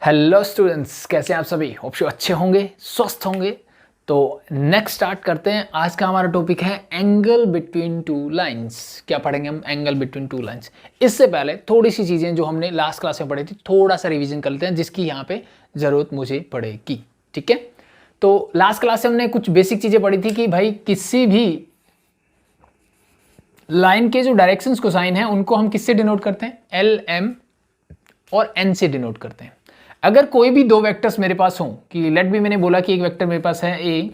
Hello students, कैसे हैं आप सभी। होप सो अच्छे होंगे, स्वस्थ होंगे। तो नेक्स्ट स्टार्ट करते हैं। आज का हमारा टॉपिक है एंगल बिटवीन टू लाइंस। क्या पढ़ेंगे हम? Angle between two lines. इससे पहले थोड़ी सी चीज़ें जो हमने लास्ट क्लास में पढ़ी थी थोड़ा सा रिवीजन कर लेते हैं, जिसकी यहाँ पे ज़रूरत मुझे पड़ेगी। ठीक है, तो लास्ट क्लास से हमने कुछ बेसिक चीज़ें पढ़ी थी कि भाई किसी भी लाइन के जो डायरेक्शंस कोसाइन हैं उनको हम किससे डिनोट करते हैं? एल, एम और एन से डिनोट करते हैं। अगर कोई भी दो वेक्टर्स मेरे पास हों, कि लेट बी, मैंने बोला कि एक वेक्टर मेरे पास है A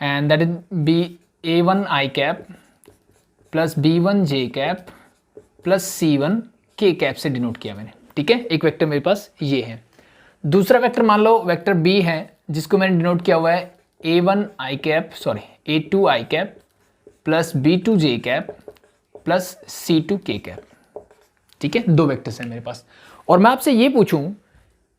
and that is B a1 i cap plus b1 j cap plus c1 k cap से डिनोट किया मैंने। ठीक है, एक वेक्टर मेरे पास ये है। दूसरा वेक्टर मान लो वेक्टर b है, जिसको मैंने डिनोट किया हुआ है a1 i cap a2 I cap plus b2 J cap plus c2 के कैप। ठीक है, दो वेक्टर्स हैं मेरे पास। और मैं आपसे ये पूछूं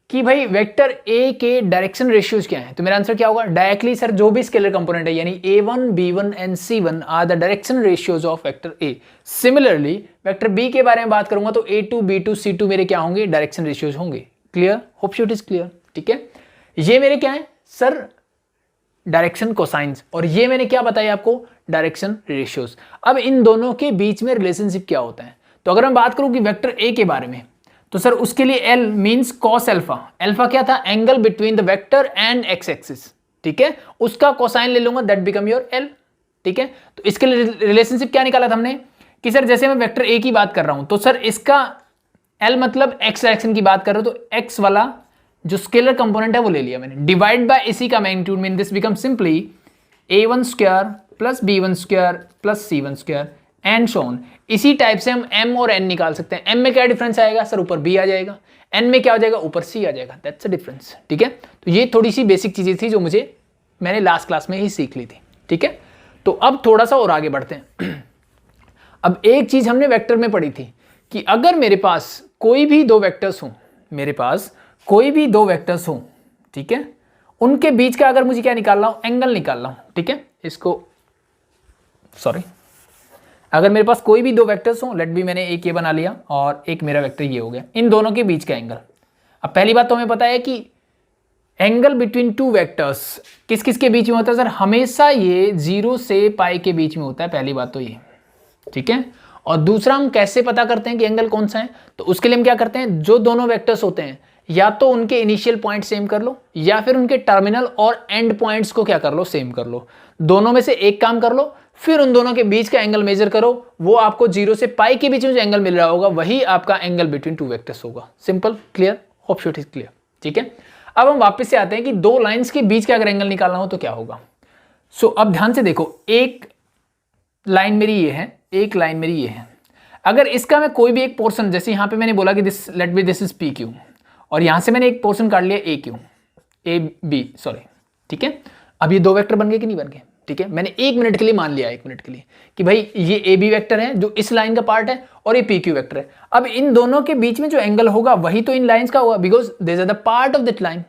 कि भाई वेक्टर ए के डायरेक्शन रेशियोज क्या है, तो मेरा आंसर क्या होगा? डायरेक्टली सर जो भी स्केलर कंपोनेंट है यानी a1 b1 and c1 are the direction ratios of vector A. Similarly vector B के बारे में बात करूंगा तो a2 b2 c2 मेरे क्या होंगे? डायरेक्शन रेशियोज होंगे। Clear? Hope so it is clear. ठीक है, ये मेरे क्या है सर? Direction cosines. और ये मैंने क्या बताया आपको? Direction ratios. अब इन दोनों के बीच में रिलेशनशिप क्या होता है? तो अगर मैं बात करूं कि वेक्टर ए के बारे में, तो सर उसके लिए L means cos alpha. Alpha क्या था? Angle between the vector and x axis. ठीक है, उसका कोसाइन ले लूंगा, दैट बिकम योर L। ठीक है, तो इसके लिए रिलेशनशिप क्या निकाला था हमने कि सर जैसे मैं वेक्टर ए की बात कर रहा हूं तो सर इसका L मतलब एक्स डायरेक्शन की बात कर रहा हूं तो एक्स वाला जो स्केलर कंपोनेंट है वो ले लिया मैंने, डिवाइड बाय इसी का magnitude, mean this become simply a1 square plus b1 square plus c1 square and so on. इसी टाइप से हम m और n निकाल सकते हैं। m में क्या डिफरेंस आएगा सर? ऊपर b आ जाएगा। n में क्या हो जाएगा? ऊपर c आ जाएगा। That's a difference. ठीक है, तो ये थोड़ी सी बेसिक चीजें थी जो मैंने लास्ट क्लास में ही सीख ली थी। ठीक है, तो अब थोड़ा सा और आगे बढ़ते हैं। अब एक चीज हमने वेक्टर में पढ़ी थी कि अगर मेरे पास कोई भी दो वेक्टर्स हों, मेरे पास कोई भी दो वेक्टर्स हों, ठीक है, उनके बीच का अगर मुझे क्या निकालना हो? एंगल निकालना हो। ठीक है, इसको अगर मेरे पास कोई भी दो वेक्टर्स हो, लेट बी मैंने एक ये बना लिया और एक मेरा वेक्टर ये हो गया, इन दोनों के बीच का एंगल। अब पहली बात तो हमें पता है कि एंगल बिटवीन टू वेक्टर्स किस किस के बीच में होता है सर? हमेशा ये 0 से पाई के बीच में होता है। पहली बात तो ये। ठीक है, और दूसरा हम कैसे पता करते हैं कि एंगल कौन सा है? तो उसके लिए हम क्या करते हैं, जो दोनों वेक्टर्स होते हैं या तो उनके इनिशियल पॉइंट सेम कर लो या फिर उनके टर्मिनल और एंड पॉइंट्स को क्या कर लो? सेम कर लो। दोनों में से एक काम कर लो, फिर उन दोनों के बीच का एंगल मेजर करो। वो आपको 0 से पाई के बीच में जो एंगल मिल रहा होगा वही आपका एंगल बिटवीन टू वेक्टर्स होगा। Simple, clear? Hope so it is clear. ठीक है, अब हम वापस से आते हैं कि दो लाइंस के बीच का अगर एंगल निकालना हो तो क्या होगा। सो अब ध्यान से देखो, एक लाइन मेरी ये है, एक लाइन मेरी ये है। अगर इसका मैं कोई भी एक पोर्शन, जैसे यहां पे मैंने बोला कि this let be this is P Q, और यहां से मैंने एक पोर्शन काट लिया A Q, A B sorry. ठीक है, अब ये दो वेक्टर बन गए कि नहीं बन गए? ठीक है, मैंने 1 मिनट के लिए मान लिया, 1 मिनट के लिए, कि भाई ये ए बी वेक्टर है जो इस लाइन का पार्ट है और ये पी क्यू वेक्टर है। अब इन दोनों के बीच में जो एंगल होगा वही तो इन लाइंस का होगा, because this are the part of that line.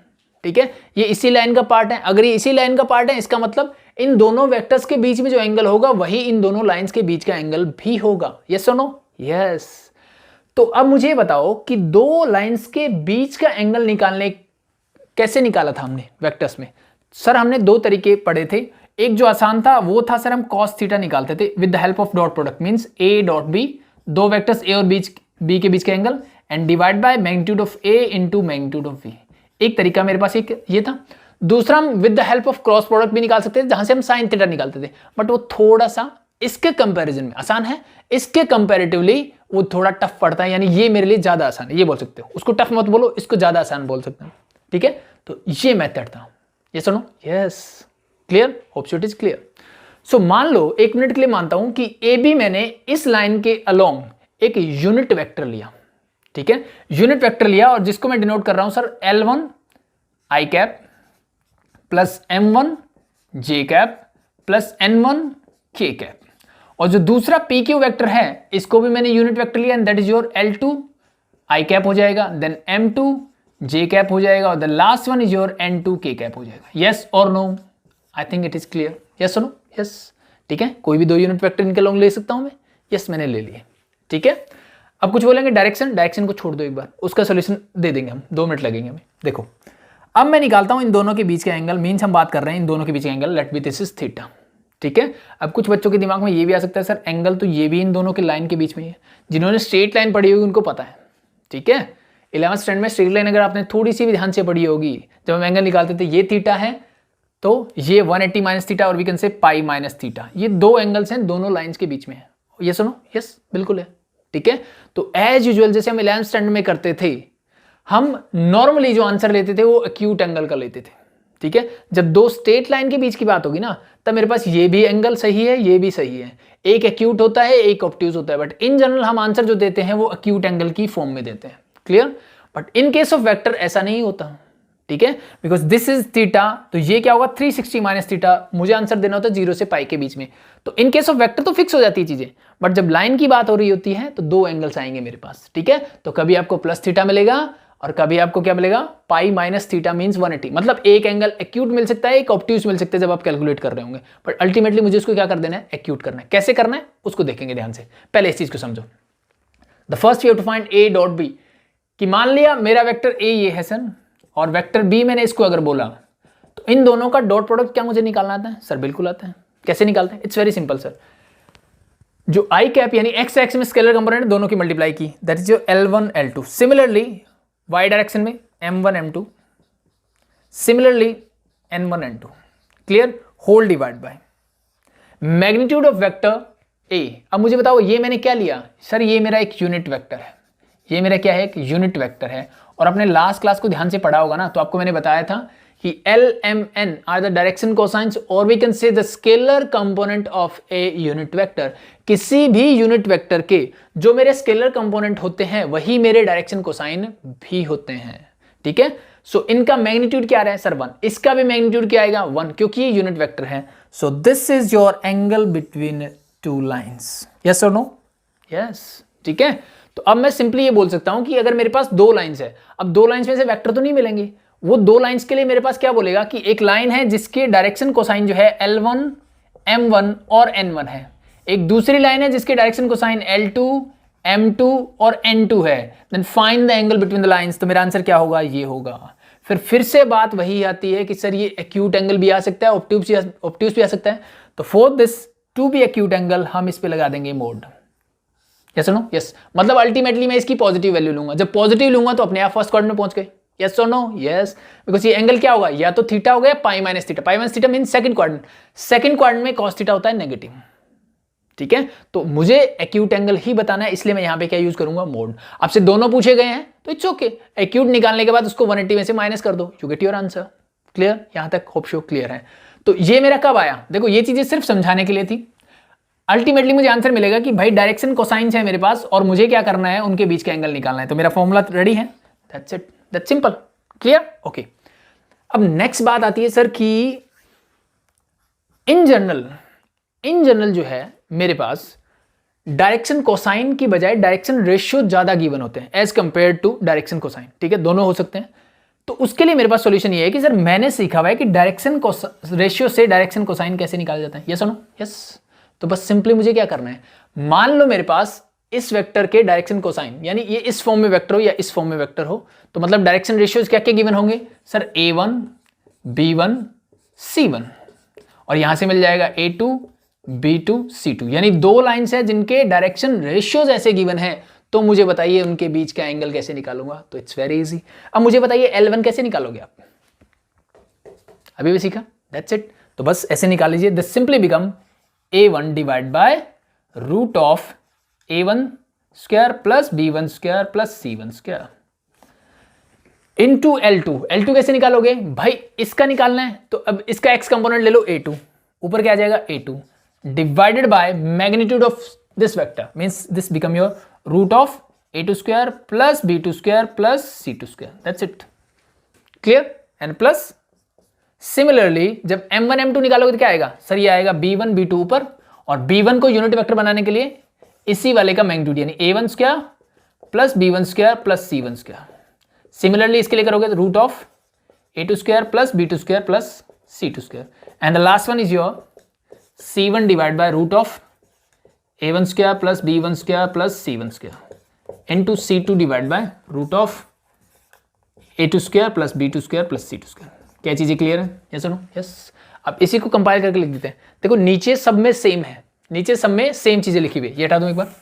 ठीक है, ये इसी लाइन का पार्ट है। अगर ये इसी लाइन का पार्ट है, इसका मतलब इन दोनों वेक्टर्स के बीच में जो एंगल होगा वही इन दोनों लाइंस के बीच का एंगल भी होगा। Yes or no? यस। तो अब मुझे बताओ कि दो लाइंस के बीच का एंगल निकालने कैसे निकाला था हमने वेक्टर्स में? सर हमने दो तरीके पढ़े थे। एक जो आसान था वो था सर हम cos थीटा निकालते थे with the help of dot product, means a dot b, दो वेक्टर्स a और b के बीच का angle, and divide by magnitude of a into magnitude of b। एक तरीका मेरे पास एक ये था। दूसरा हम with the help of cross product भी निकाल सकते थे, जहां से हम sin थीटा निकालते थे, बट वो थोड़ा सा इसके कंपैरिजन में आसान है, इसके कंपैरेटिवली वो थोड़ा टफ पड़ता है। यानी ये मेरे लिए ज्यादा आसान है, ये बोल सकते हो। उसको टफ मत बोलो, इसको ज्यादा आसान बोल सकते हैं। ठीक है, तो ये मेथड था। ये सुनो, yes, clear? Hope so it is clear. So मान लो 1 मिनट के लिए मानता हूं कि ए बी मैंने इस लाइन के अलोंग एक यूनिट वेक्टर लिया। ठीक है, यूनिट वेक्टर लिया और जिसको मैं डिनोट कर रहा हूं सर L1 आई कैप प्लस M1 जे कैप प्लस N1 के कैप, और जो दूसरा पी क्यू वेक्टर है इसको भी मैंने यूनिट वेक्टर लिया, and that is your L2 i cap हो जाएगा, देन M2 जे कैप हो जाएगा, और the last one is your N2 k cap हो जाएगा। Yes or no? I think it is clear. Yes or no? Yes. ठीक है, कोई भी दो यूनिट वेक्टर इनके लॉन्ग ले सकता हूं मैं? यस, मैंने ले लिए। ठीक है, अब कुछ बोलेंगे डायरेक्शन को छोड़ दो एक बार, उसका सोल्यूशन दे देंगे हम, 2 मिनट लगेंगे हमें। देखो अब मैं निकालता हूं इन दोनों के बीच का एंगल, मीन्स हम बात कर रहे हैं इन दोनों के बीच का angle, let be this is theta, ठीक है। अब कुछ बच्चों के दिमाग में ये भी आ सकता है सर एंगल तो ये भी इन दोनों के लाइन के बीच में है, जिन्होंने स्ट्रेट लाइन पढ़ी होगी उनको पता है, ठीक है। 11th स्टैंडर्ड में स्ट्रेट लाइन अगर आपने थोड़ी सी भी ध्यान से पढ़ी होगी, जब हम एंगल निकालते थे ये थीटा है तो ये 180 माइनस थीटा और we can say pi minus theta, ये 2 एंगल्स हैं दोनों लाइंस के बीच में है। ये सुनो, यस बिल्कुल है, ठीक है। तो एज यूजुअल जैसे हम 11th स्टैंडर्ड में करते थे, हम नॉर्मली जो आंसर लेते थे वो एक्यूट एंगल का लेते थे, ठीक है। जब 2 स्ट्रेट लाइन के बीच की बात होगी ना, तब मेरे पास ये भी एंगल सही है, ये भी सही है, एक एक्यूट होता है एक ऑब्ट्यूज होता है, बट इन जनरल हम आंसर जो देते हैं वो एक्यूट एंगल की फॉर्म में देते हैं, clear. But in case of vector ऐसा नहीं होता, ठीक है, बिकॉज दिस इज थीटा, तो ये क्या होगा 360 माइनस थीटा, मुझे आंसर देना होता है 0 से पाई के बीच में। तो इन केस ऑफ वेक्टर तो फिक्स हो जाती है चीजें, बट जब लाइन की बात हो रही होती है तो 2 एंगल्स आएंगे मेरे पास, ठीक है। तो कभी आपको प्लस थीटा मिलेगा और कभी आपको क्या मिलेगा पाई माइनस थीटा मींस 180, मतलब एक एंगल एक्यूट मिल सकता है, एक ऑब्ट्यूज मिल सकता है जब आप कैलकुलेट कर रहे होंगे, बट अल्टीमेटली मुझे उसको क्या कर देना है, एक्यूट करना है। कैसे करना है उसको देखेंगे ध्यान से, पहले इस चीज को समझो। The first you have to find A dot B, कि मान लिया मेरा वेक्टर ए ये है सर और वेक्टर बी मैंने इसको अगर बोला, तो इन दोनों का डॉट प्रोडक्ट क्या मुझे निकालना आता है सर? बिल्कुल आता है। कैसे निकालते हैं? इट्स वेरी सिंपल सर, जो आई कैप यानी एक्स एक्स में स्केलर कंपोनेंट दोनों की मल्टीप्लाई की, that is your L1 L2। Similarly Y direction में M1 M2, similarly N1 N2, clear, whole divide by magnitude of vector A. अब मुझे बताओ ये मैंने क्या लिया सर? ये मेरा एक यूनिट वेक्टर है, ये मेरा क्या है, एक यूनिट वेक्टर है। और अपने लास्ट क्लास को ध्यान से पढ़ा होगा ना, तो आपको मैंने बताया था कि LMN are the direction cosines और we can say the scalar component of a unit vector. किसी भी यूनिट वेक्टर के जो मेरे स्केलर कंपोनेंट होते हैं वही मेरे डायरेक्शन कोसाइन भी होते हैं, ठीक है। सो इनका मैग्नीट्यूड क्या रहा है सर? 1। इसका भी मैग्नीट्यूड क्या आएगा? 1, क्योंकि ये यूनिट वेक्टर है। सो this is your angle between 2 lines, yes or no? Yes, ठीक है। तो अब मैं सिंपली ये बोल सकता हूं कि अगर मेरे पास 2 लाइन्स है, अब 2 लाइन्स में से वेक्टर तो नहीं मिलेंगे, वो 2 लाइन्स के लिए मेरे पास क्या बोलेगा कि एक लाइन है जिसके डायरेक्शन कोसाइन जो है L1 M1 और N1 है, एक दूसरी लाइन है जिसके डायरेक्शन कोसाइन L2 M2 और N2 है, then find the angle between the lines. तो मेरा आंसर क्या होगा? ये होगा। फिर से बात वही आती है कि सर ये एक्यूट एंगल भी आ सकता है, ऑब्ट्यूज भी आ सकता है। तो for this to be acute angle हम इस पे लगा देंगे mod, yes or no? Yes, मतलब अल्टीमेटली मैं इसकी पॉजिटिव वैल्यू लूंगा, जब पॉजिटिव लूंगा तो अपने आप फर्स्ट क्वाड्रेंट में पहुंच गए, yes or no? Yes, because ये एंगल क्या होगा, या तो थीटा हो गया pi minus theta, pi minus theta mean second quadrant, second quadrant में कॉस थीटा होता है नेगेटिव, ठीक है। तो मुझे एक्यूट एंगल ही बताना है, इसलिए मैं यहां पे क्या यूज करूंगा? मोड। आपसे दोनों पूछे गए हैं तो इट्स ओके, एक्यूट निकालने के बाद उसको 180 में से माइनस कर दो, you get your answer, clear. यहां तक होप शो क्लियर है। तो ये मेरा कब आया? देखो ये चीजें सिर्फ समझाने के लिए थी, अल्टीमेटली मुझे आंसर मिलेगा कि भाई डायरेक्शन कोसाइंस है मेरे पास और मुझे क्या करना है, उनके बीच का एंगल निकालना है। तो मेरा फॉर्मूला रेडी है, that's it, that's simple, clear, okay. अब नेक्स्ट बात आती है सर कि इन जनरल जो है मेरे पास डायरेक्शन कोसाइन की बजाय डायरेक्शन रेशियो ज्यादा गिवन होते हैं as compared to direction cosine, ठीक है, दोनों हो सकते हैं। तो उसके लिए मेरे पास सॉल्यूशन ये है कि सर मैंने सीखा हुआ है कि डायरेक्शन रेशियो से डायरेक्शन कोसाइन कैसे निकाला जाता है, यस और नो? यस। तो बस सिंपली मुझे क्या करना है, मान लो मेरे पास इस वेक्टर के डायरेक्शन कोसाइन, यानी ये इस फॉर्म में वेक्टर हो या इस फॉर्म में वेक्टर हो, तो मतलब डायरेक्शन रेशियोज क्या क्या गिवन होंगे सर? A1 B1 C1, और यहां से मिल जाएगा A2 B2 C2, यानी 2 लाइंस है जिनके डायरेक्शन रेशियोज ऐसे गिवन है। तो मुझे बताइए उनके बीच का एंगल कैसे निकालूंगा? तो इट्स वेरी इजी। अब मुझे बताइए L1 कैसे निकालोगे आप? अभी भी सीखा, दैट्स इट। तो बस ऐसे निकाल लीजिए, this simply become A1 divide by root of A1 square plus B1 square plus C1 square into L2। L2 कैसे निकालोगे भाई? इसका निकालना है तो अब इसका x कंपोनेंट ले लो A2, ऊपर क्या आ जाएगा A2 divided by magnitude of this vector, means this become your root of A2 square plus B2 square plus C2 square, that's it, clear. And plus similarly जब M1 M2 निकालोगे तो क्या आएगा सर? ये आएगा B1 B2 ऊपर, और B1 को यूनिट वेक्टर बनाने के लिए इसी वाले का मैग्नीट्यूड यानी A1 square plus B1 square plus C1 square. Similarly इसके लिए करोगे तो root of A2 square plus B2 square plus C2 square, and the last one is your C1 divide by root of A1 square plus B1 square plus C1 square, into C2 divide by root of A2 square plus B2 square plus C2 square. क्या चीज़ें clear है? Yes no? Yes. अब इसी को compile करके लिख देते हैं। देखो नीचे सब में सेम है, नीचे सब में सेम चीजें लिखी हुई है, ये हटा दूं एक बार,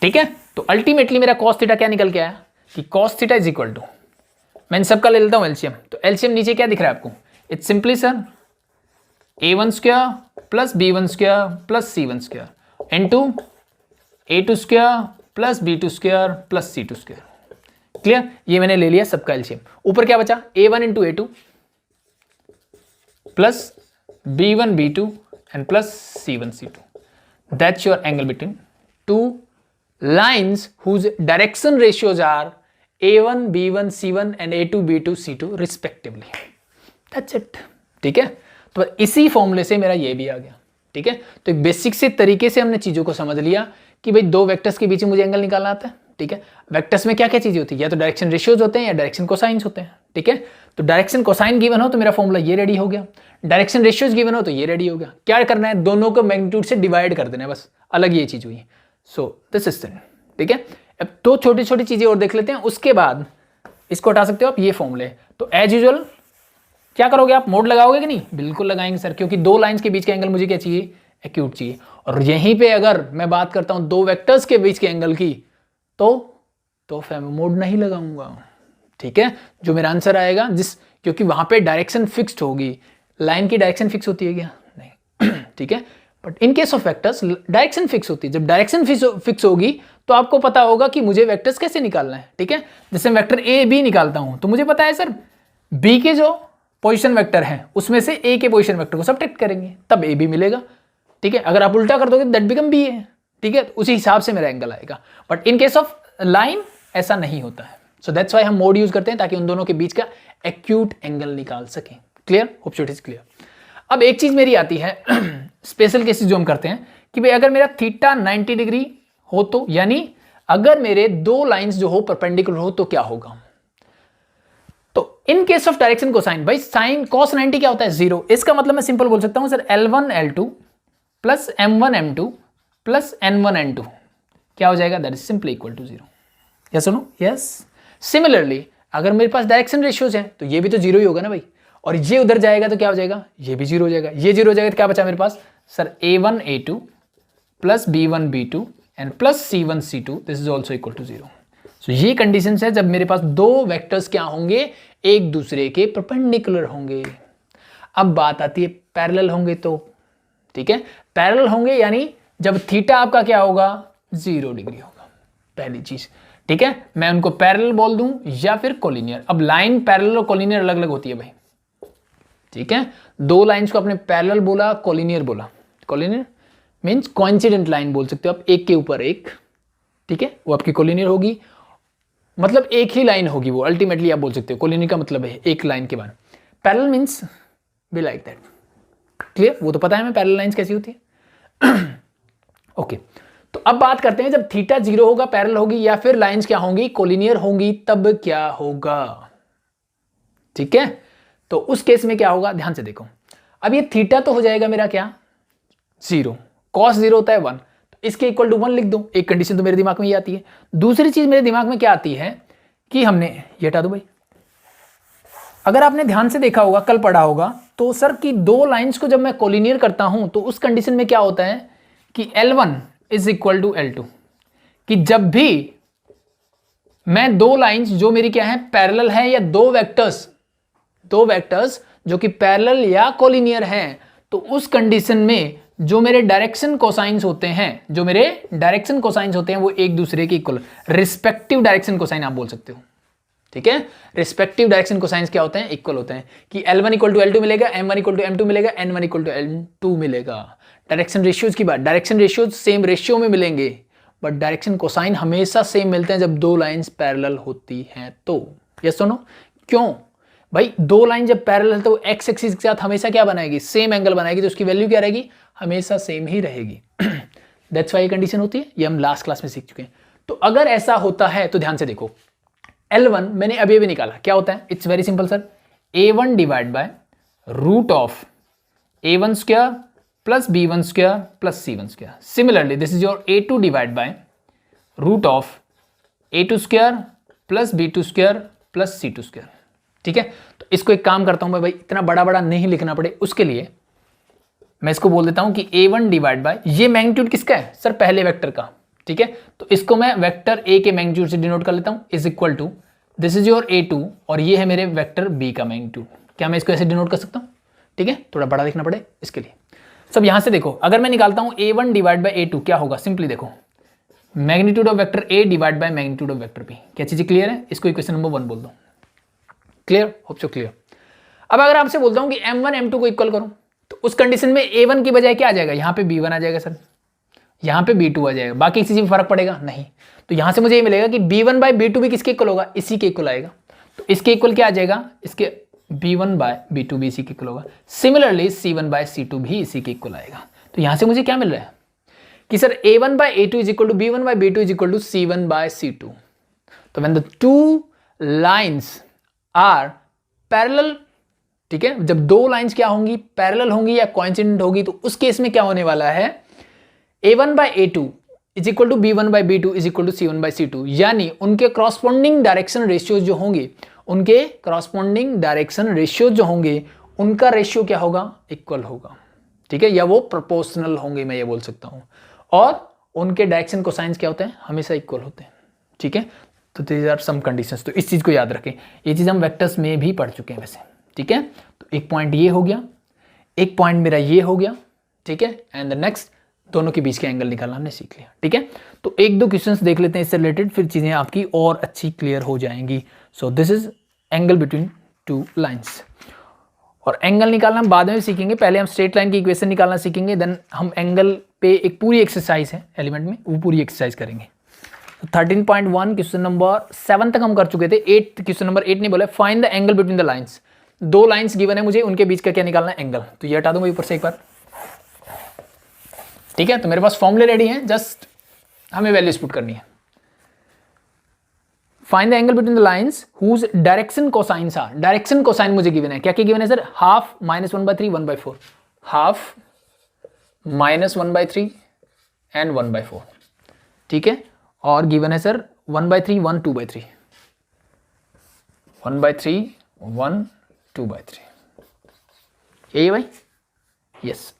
ठीक है। तो अल्टीमेटली मेरा cos थीटा क्या निकल के आया कि cos theta is equal to, मैं इन सबका ले लेता हूं एलसीएम। तो एलसीएम नीचे क्या दिख रहा है आपको? It's simply sir A1 square plus B1 square plus C1 square into A2 square plus B2 square plus C2 square. Clear? ये मैंने ले लिया सबका एलसीएम। ऊपर क्या बचा? A1 into A2 plus B1 B2 and plus C1 C2। That's your angle between two lines whose direction ratios are A1 B1 C1 and A2 B2 C2 respectively. That's it. ठीक है, तो इसी फॉर्मूले से मेरा ये भी आ गया। ठीक है, तो एक बेसिक से तरीके से हमने चीजों को समझ लिया कि भाई दो वेक्टर्स के बीच में मुझे एंगल निकालना आता है। ठीक है, वेक्टर्स में क्या क्या चीजें होती है? या तो डायरेक्शन रेशियोज होते हैं या डायरेक्शन कोसाइंस होते हैं। ठीक है, तो डायरेक्शन कोसाइन गिवन हो तो मेरा फॉर्मूला ये रेडी हो गया, डायरेक्शन रेशियोज गिवन हो तो ये रेडी हो गया। क्या करना है? दोनों को मैग्नीट्यूड से डिवाइड कर देना है, बस अलग ये चीज हुई। सो दिस इज थिंग। ठीक है, अब तो छोटी छोटी चीजें और देख लेते हैं, उसके बाद इसको हटा सकते हो आप ये फॉर्मूले। तो एज यूजुअल क्या करोगे आप? मोड लगाओगे कि नहीं? बिल्कुल लगाएंगे सर, क्योंकि दो लाइंस के बीच का एंगल मुझे क्या चाहिए? एक्यूट चाहिए। और यहीं पे अगर मैं बात करता हूं दो वेक्टर्स के बीच के एंगल की, तो फिर मैं मोड नहीं लगाऊंगा। ठीक है, जो मेरा आंसर आएगा क्योंकि वहां पे डायरेक्शन फिक्स्ड होगी। लाइन की डायरेक्शन फिक्स होती है क्या? नहीं। ठीक है, but in case of vectors direction fix होती है। जब डायरेक्शन फिक्स होगी तो आपको पता होगा कि मुझे वेक्टर्स कैसे निकालना है। ठीक है, जैसे मैं वेक्टर ए बी निकालता हूं तो मुझे पता है सर बी के जो पोजीशन वेक्टर है उसमें से ए के पोजीशन वेक्टर को सब्ट्रैक्ट करेंगे तब ए बी मिलेगा। ठीक है, अगर आप उल्टा कर दोगे दैट बिकम बी है। ठीक है, उसी हिसाब से मेरा एंगल आएगा। But in case of line ऐसा नहीं होता है। सो दैट्स व्हाई हम मोड यूज करते हैं ताकि उन दोनों के बीच का एक्यूट एंगल निकाल सकें। Clear? Hope so it is clear. अब एक चीज मेरी आती है स्पेशल केसेस जो हम करते हैं कि भाई अगर मेरा थीटा 90 डिग्री हो तो, यानी अगर मेरे दो लाइंस जो हो परपेंडिकुलर हो तो क्या होगा? तो इन केस ऑफ डायरेक्शन कोसाइन, भाई साइन cos 90 क्या होता है? 0। इसका मतलब मैं सिंपल बोल सकता हूं sir L1 L2 plus M1 M2 plus N1 N2 क्या हो जाएगा? That is simply equal to 0। Yes सुनो? यस। सिमिलरली अगर मेरे पास डायरेक्शन रेशियोज हैं तो ये भी तो 0 ही होगा ना भाई, और ये उधर जाएगा तो क्या हो जाएगा? ये भी 0 हो जाएगा। ये 0 हो जाएगा तो क्या बचा मेरे पास sir? A1 A2 plus B1 B2 and plus C1 C2 this is also equal to 0। So ये कंडीशन है जब मेरे पास दो वेक्टर्स क्या होंगे? एक दूसरे के परपेंडिकुलर होंगे। अब बात आती है पैरेलल होंगे तो। ठीक है, पैरेलल होंगे यानी जब थीटा आपका क्या होगा? 0 डिग्री होगा, पहली चीज। ठीक है, मैं उनको पैरेलल बोल दूं या फिर कोलिनियर। अब लाइन पैरेलल और कोलिनियर अलग अलग होती है भाई। ठीक है, दो लाइंस को आपने पैरेलल बोला, कोलिनियर बोला। कोलिनियर मींस कोइंसिडेंट लाइन बोल सकते हो आप, एक के ऊपर एक। ठीक है, वो आपकी कोलिनियर होगी, मतलब एक ही लाइन होगी वो। अल्टीमेटली आप बोल सकते हो कोलिनियर का मतलब है एक लाइन के बाद। Parallel means be like that. Clear? वो तो पता है हमें पैरेलल लाइंस कैसी होती है। ओके, तो अब बात करते हैं जब थीटा 0 होगा, पैरेलल होगी, या फिर लाइंस क्या होंगी? कोलिनियर होंगी, तब क्या होगा? ठीक है, तो उस केस में क्या होगा? ध्यान से देखो। अब ये थीटा तो हो जाएगा मेरा क्या? 0। cos 0 होता है 1, तो इसके इक्वल टू 1 लिख दो। एक कंडीशन तो मेरे दिमाग में ये आती है। दूसरी चीज मेरे दिमाग में क्या आती है कि हमने ये हटा दो भाई। अगर आपने ध्यान से देखा होगा, कल पढ़ा होगा, तो सर कि दो लाइंस को जब मैं कोलिनियर करता हूं तो उस कंडीशन में क्या होता है कि L1 is equal to L2, कि जब भी मैं दो लाइंस जो मेरी क्या है? पैरेलल है, या दो वेक्टर्स जो कि पैरेलल या कोलिनियर हैं, तो उस कंडीशन में जो मेरे डायरेक्शन कोसाइंस होते हैं वो एक दूसरे के इक्वल, रिस्पेक्टिव डायरेक्शन कोसाइन आप बोल सकते हो। ठीक है, रिस्पेक्टिव डायरेक्शन कोसाइंस क्या होते हैं? इक्वल होते हैं, कि L1 इक्वल टू L2 मिलेगा, M1 इक्वल टू M2 मिलेगा, N1 इक्वल टू N2 मिलेगा। डायरेक्शन रेशियोज की बात, डायरेक्शन रेशियोज सेम रेशियो में मिलेंगे, बट डायरेक्शन कोसाइन हमेशा सेम मिलते हैं जब दो लाइंस पैरेलल होती हैं तो। यस सुनो? क्यों भाई? दो लाइन जब पैरेलल है तो एक्स एक्सिस के साथ हमेशा क्या बनाएगी? सेम एंगल बनाएगी, तो उसकी वैल्यू क्या रहेगी? हमेशा सेम ही रहेगी। दैट्स व्हाई ये कंडीशन होती है, ये हम लास्ट क्लास में सीख चुके हैं। तो अगर ऐसा होता है तो ध्यान से देखो, L1 मैंने अभी निकाला, क्या होता है? It's very simple sir, A1 divide by root of A1 square plus B1 square plus C1 square. Similarly this is your A2 divide by root of a2 square plus b2 square plus c2 square. ठीक है, तो इसको एक काम करता हूं मैं भाई, इतना बड़ा बड़ा नहीं लिखना पड़े उसके लिए मैं इसको बोल देता हूं कि a1 डिवाइड बाय, ये मैग्नीट्यूड किसका है सर, पहले वेक्टर का। ठीक है, तो इसको मैं वेक्टर a के मैग्नीट्यूड से डिनोट कर लेता हूं, is equal to this is your a2 और ये है मेरे वेक्टर b का मैग्नीट्यूड। क्या मैं इसको ऐसे डिनोट कर सकता हूं? ठीक है, थोड़ा बड़ा लिखना पड़े इसके लिए। सब यहां से देखो, अगर मैं निकालता हूं a1 डिवाइड बाय a2 क्या होगा, सिंपली देखो magnitude of vector a divide by magnitude of vector b। क्या चीजें क्लियर है? इसको इक्वेशन नंबर 1 बोल दो। क्लियर? Hope so clear. अब अगर आपसे बोलता हूं कि m1 m2 को इक्वल करो, तो उस कंडीशन में a1 की बजाय क्या आ जाएगा, यहां पे b1 आ जाएगा सर, यहां पे b2 आ जाएगा, बाकी किसी चीज में फर्क पड़ेगा नहीं। तो यहां से मुझे ये मिलेगा कि b1 बाय b2 भी किसके इक्वल होगा, इसी के इक्वल आएगा। तो इसके इक्वल क्या आ जाएगा, इसके b1 बाय b2 भी इसी के इक्वल होगा। सिमिलरली c1 बाय c2 भी इसी के इक्वल आएगा। तो यहां से मुझे क्या मिल रहा है कि sir a1 by a2 is equal to b1 by b2 is equal to c1 by c2। तो when the two lines are parallel, ठीक है, जब दो लाइंस क्या होंगी, पैरेलल होंगी या कोइंसिडेंट होगी, तो उस केस में क्या होने वाला है, a1 by a2 is equal to b1 by b2 is equal to c1 by c2, यानी उनके करॉस्पोंडिंग डायरेक्शन रेशियोज जो होंगे, उनके करॉस्पोंडिंग डायरेक्शन रेशियोज जो होंगे, उनका रेशियो क्या होगा, इक्वल होगा। ठीक है, या वो प्रोपोर्शनल होंगे, मैं ये बोल सकता हूं। और उनके डायरेक्शन कोसाइंस क्या होते हैं, हमेशा इक्वल होते हैं। ठीक है, तो दीज आर सम कंडीशंस। तो इस चीज को याद रखें, ये चीज हम वेक्टर्स में भी पढ़ चुके हैं वैसे। ठीक है, तो एक पॉइंट ये हो गया, एक पॉइंट मेरा ये हो गया। ठीक है, एंड द नेक्स्ट दोनों के बीच के एंगल निकालना हमने सीख लिया। ठीक है, तो एक दो क्वेश्चंस देख लेते हैं इससे रिलेटेड, फिर चीजें आपकी और अच्छी क्लियर हो जाएंगी। सो this is angle between two lines. और एंगल निकालना हम बाद में सीखेंगे, पहले हम स्ट्रेट लाइन की इक्वेशन निकालना सीखेंगे, देन हम एंगल पे एक पूरी एक्सरसाइज है एलिमेंट में, वो पूरी एक्सरसाइज करेंगे। तो 13.1 क्वेश्चन नंबर 7 तक हम कर चुके थे। 8 क्वेश्चन नंबर 8 नहीं बोला, find the angle between the lines. दो लाइंस गिवन है मुझे, उनके बीच का क्या निकालना है, एंगल। तो ये हटा दूंगा ऊपर से एक बार। ठीक है, तो मेरे पास फॉर्मूले रेडी हैं, जस्ट हमें वैल्यूज पुट करनी है। Find the angle between the lines whose direction cosines are. Direction cosine मुझे गिवन है, क्या क्या गिवन है sir, half minus 1/3 1/4, half minus 1/3 and 1/4। ठीक है, और गिवन है सर 1/3 1 2/3, 1/3 1 2/3, यही भाई, यस।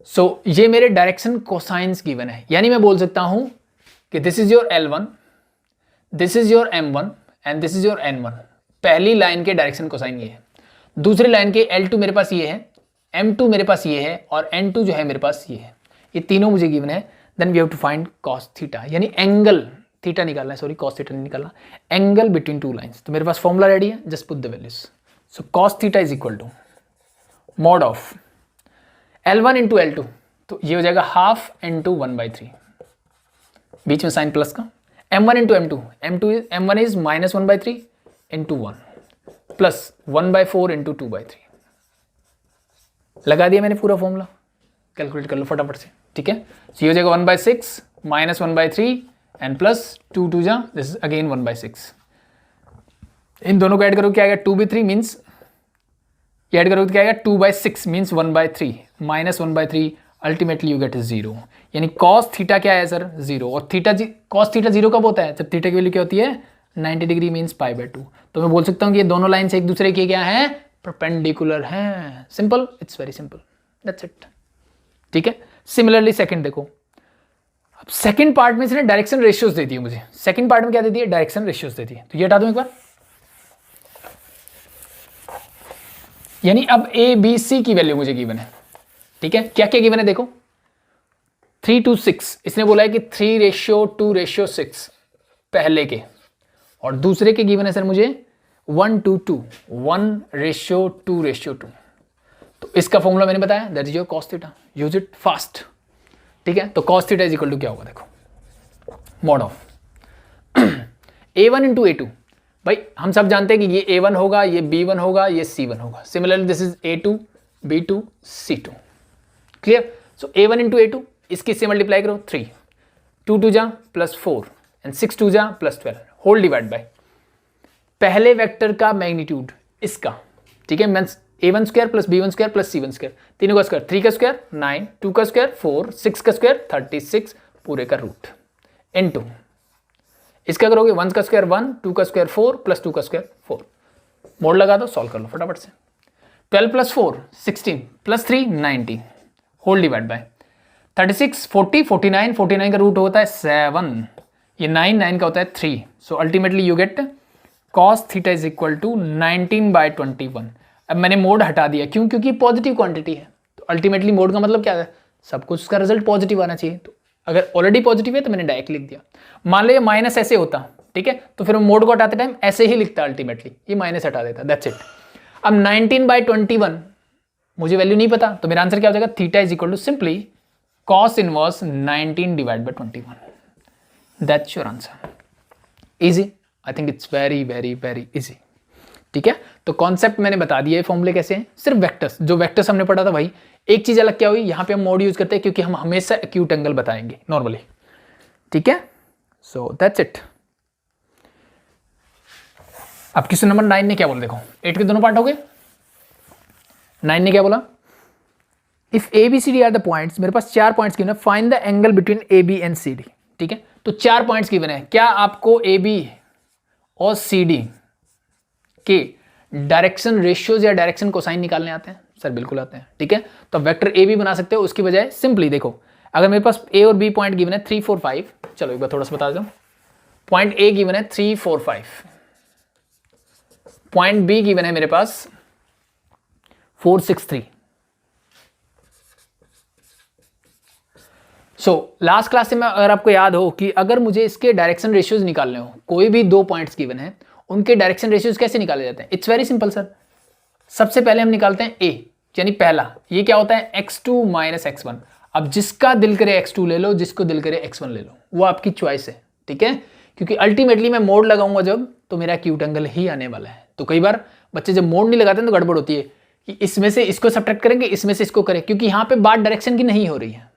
सो ये मेरे डायरेक्शन कोसाइंस गिवन है, यानी मैं बोल सकता हूं कि this is your L1, this is your M1 and this is your N1। पहली लाइन के डायरेक्शन कोसाइन ये है, दूसरी लाइन के L2 मेरे पास ये है, M2 मेरे पास ये है, और N2 जो है मेरे पास ये है। ये तीनों मुझे गिवन है। Then we have to find cos theta, यानी एंगल थीटा निकालना है, सॉरी cos थीटा नहीं निकालना, एंगल बिटवीन टू लाइंस। तो मेरे पास फॉर्मूला रेडी है, just put the values. So cos theta is equal to mod of L1 into L2, तो ये हो जाएगा हाफ इंटू 1/3, बीच में साइन प्लस का, M1 into M2, M1 is minus 1/3 into 1 plus 1/4 into 2/3। लगा दिया मैंने पूरा फॉर्मूला, कैलकुलेट कर लो फटाफट से। ठीक है, so ये हो जाएगा 1/6 माइनस 1/3 एंड प्लस 2 2 जा, दिस इज अगेन 1/6। इन दोनों को ऐड करो क्या आएगा, 2/3 मीन्स, ये ऐड करोगे तो क्या आएगा, 2/6 means 1/3 minus 1/3, ultimately you gate 0। यानी cos थीटा क्या है सर, 0। और थीटा cos थीटा 0 कब होता है, जब थीटा की वैल्यू क्या होती है, 90 डिग्री मीन्स π/2। तो मैं बोल सकता हूँ कि ये दोनों लाइन्स एक दूसरे के क्या है, परपेंडिकुलर हैं। Simple, it's very simple, that's it. ठीक है, सिमिलरली सेकंड देखो, अब सेकंड पार्ट में इसने डायरेक्शन रेशियोज दे दिए मुझे। सेकंड पार्ट में क्या दे दिए, डायरेक्शन रेशियोज दे दिए। तो ये हटा दूं एक बार, यानी अब A B C की वैल्यू मुझे गिवन है। ठीक है, क्या क्या गिवन है देखो, 3:6 इसने बोला है कि 3:2:6 पहले के, और दूसरे के गिवन है सर मुझे 1:2, 1:2:2। तो इसका फॉर्मूला मैंने बताया, that is your cos theta, use it fast. ठीक है, तो cos theta is equal to क्या होगा देखो, mod of A1 into A2। भाई हम सब जानते हैं कि ये A1 होगा, ये B1 होगा, ये C1 होगा। Similarly this is A2 B2 C2। Clear, so A1 into A2, इसकी से मल्टीप्लाई करो 3, 2 2 जा प्लस 4 एंड 6 2 जा प्लस 12, होल डिवाइड बाय पहले वेक्टर का मैग्नीट्यूड इसका। ठीक है, means A1 square plus B1 square plus C1 square, तीनों का स्क्वायर, 3 का स्क्वायर 9, 2 का स्क्वायर 4, 6 का स्क्वायर 36, पूरे का रूट इनटू इसका करोगे 1 का स्क्वायर 1, 2 का स्क्वायर 4 प्लस 2 का स्क्वायर 4, मोड लगा दो, सॉल्व कर लो फटाफट से। 12 plus 4 16 plus 3 19 whole divide by 36 40 49 49 का रूट होता है 7, ये 9 9 का होता है 3, so ultimately you get cos theta is equal to 19/21। अब मैंने मोड हटा दिया, क्यों? क्योंकि पॉजिटिव क्वांटिटी है, तो अल्टीमेटली मोड का मतलब क्या है, सब कुछ उसका रिजल्ट पॉजिटिव आना चाहिए। तो अगर ऑलरेडी पॉजिटिव है तो मैंने डायरेक्ट लिख दिया। मान लो ये माइनस ऐसे होता, ठीक है, तो फिर मोड को हटाते टाइम ऐसे ही लिखता, अल्टीमेटली ये माइनस हटा देता, दैट्स इट। अब 19/21 मुझे वैल्यू नहीं पता, तो मेरा आंसर क्या हो जाएगा, theta is equal to simply cos inverse 19/21, that's your answer. Easy, I think it's very very very easy, ठीक है। तो कॉन्सेप्ट मैंने बता दिया है, फॉर्मूले कैसे हैं, सिर्फ वेक्टर्स, जो वेक्टर्स हमने पढ़ा था भाई। एक चीज अलग क्या हुई, यहाँ पे हम मोड यूज करते हैं क्योंकि हम हमेशा एक्यूट एंगल बताएंगे नॉर्मली, ठीक है। So that's it. अब क्वेश्चन नंबर 9 ने क्या बोला, देखो 8 के दोनों पार्ट हो गए। 9 ने क्या बोला, if A B C D are the points, मेरे पास 4 पॉइंट्स गिवन है, find the angle between A B and C D, ठीक है। तो 4 पॉइंट्स गिवन है, क्या आपको ए बी और सी डी के डायरेक्शन रेशियोज या डायरेक्शन कोसाइन निकालने आते हैं? सर बिल्कुल आते हैं, ठीक है। तो वेक्टर ए बी बना सकते हो, उसकी बजाय सिंपली देखो, अगर मेरे पास ए और बी पॉइंट गिवन है 3 4 5, चलो एक बार थोड़ा सा बता दो। पॉइंट ए गिवन है 3 4 5, पॉइंट बी गिवन है मेरे पास 4 6 3। लास्ट क्लास से मैं, अगर आपको याद हो कि अगर मुझे इसके डायरेक्शन रेशियोज निकालने हो, कोई भी 2 पॉइंट्स गिवन है, उनके डायरेक्शन रेशियोज कैसे निकाले जाते हैं? It's very simple sir. सबसे पहले हम निकालते हैं ए, यानी पहला, ये क्या होता है, x2 माइनस x1। अब जिसका दिल करे x2 ले लो, जिसको दिल करे x1 ले लो, वो आपकी चॉइस है, ठीक है। क्योंकि अल्टीमेटली मैं मोड लगाऊंगा जब, तो मेरा एक्यूट एंगल ही आने वाला है। तो कई बार बच्चे जब मोड नहीं लगाते हैं तो गड़बड़ होती है कि इसमें से इसको सब्ट्रैक्ट करेंगे, इसमें से इसको करें, क्योंकि यहाँ पे बात डायरेक्शन की नहीं हो रही है,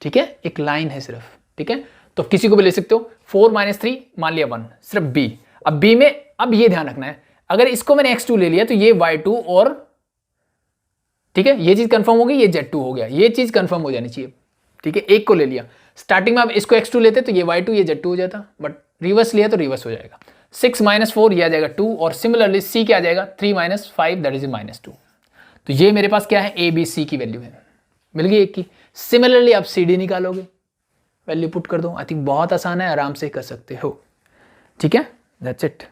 ठीक है, एक लाइन है सिर्फ, ठीक है। तो किसी को भी ले सकते हो, 4 - 3 मान लिया 1, सिर्फ बी। अब बी में अब ये ध्यान रखना है, अगर इसको मैंने x2 ले लिया तो ये y2 और, ठीक है, ये चीज कंफर्म हो गई, ये z2 हो गया, ये चीज कंफर्म हो जानी चाहिए, ठीक है। एक को ले लिया स्टार्टिंग में, अब इसको x2 लेते तो ये y2 ये z2 हो जाता, बट रिवर्स लिया तो रिवर्स हो जाएगा। 6 - 4 ये आ जाएगा 2, और सिमिलरली c क्या आ जाएगा, 3 - 5 दैट इज -2। तो ये मेरे पास क्या है, ए बी सी की वैल्यू है, मिल गई एक की। सिमिलरली आप सी डी निकालोगे, वैल्यू पुट कर दो। आई थिंक बहुत आसान है, आराम से कर सकते हो, ठीक है, that's it.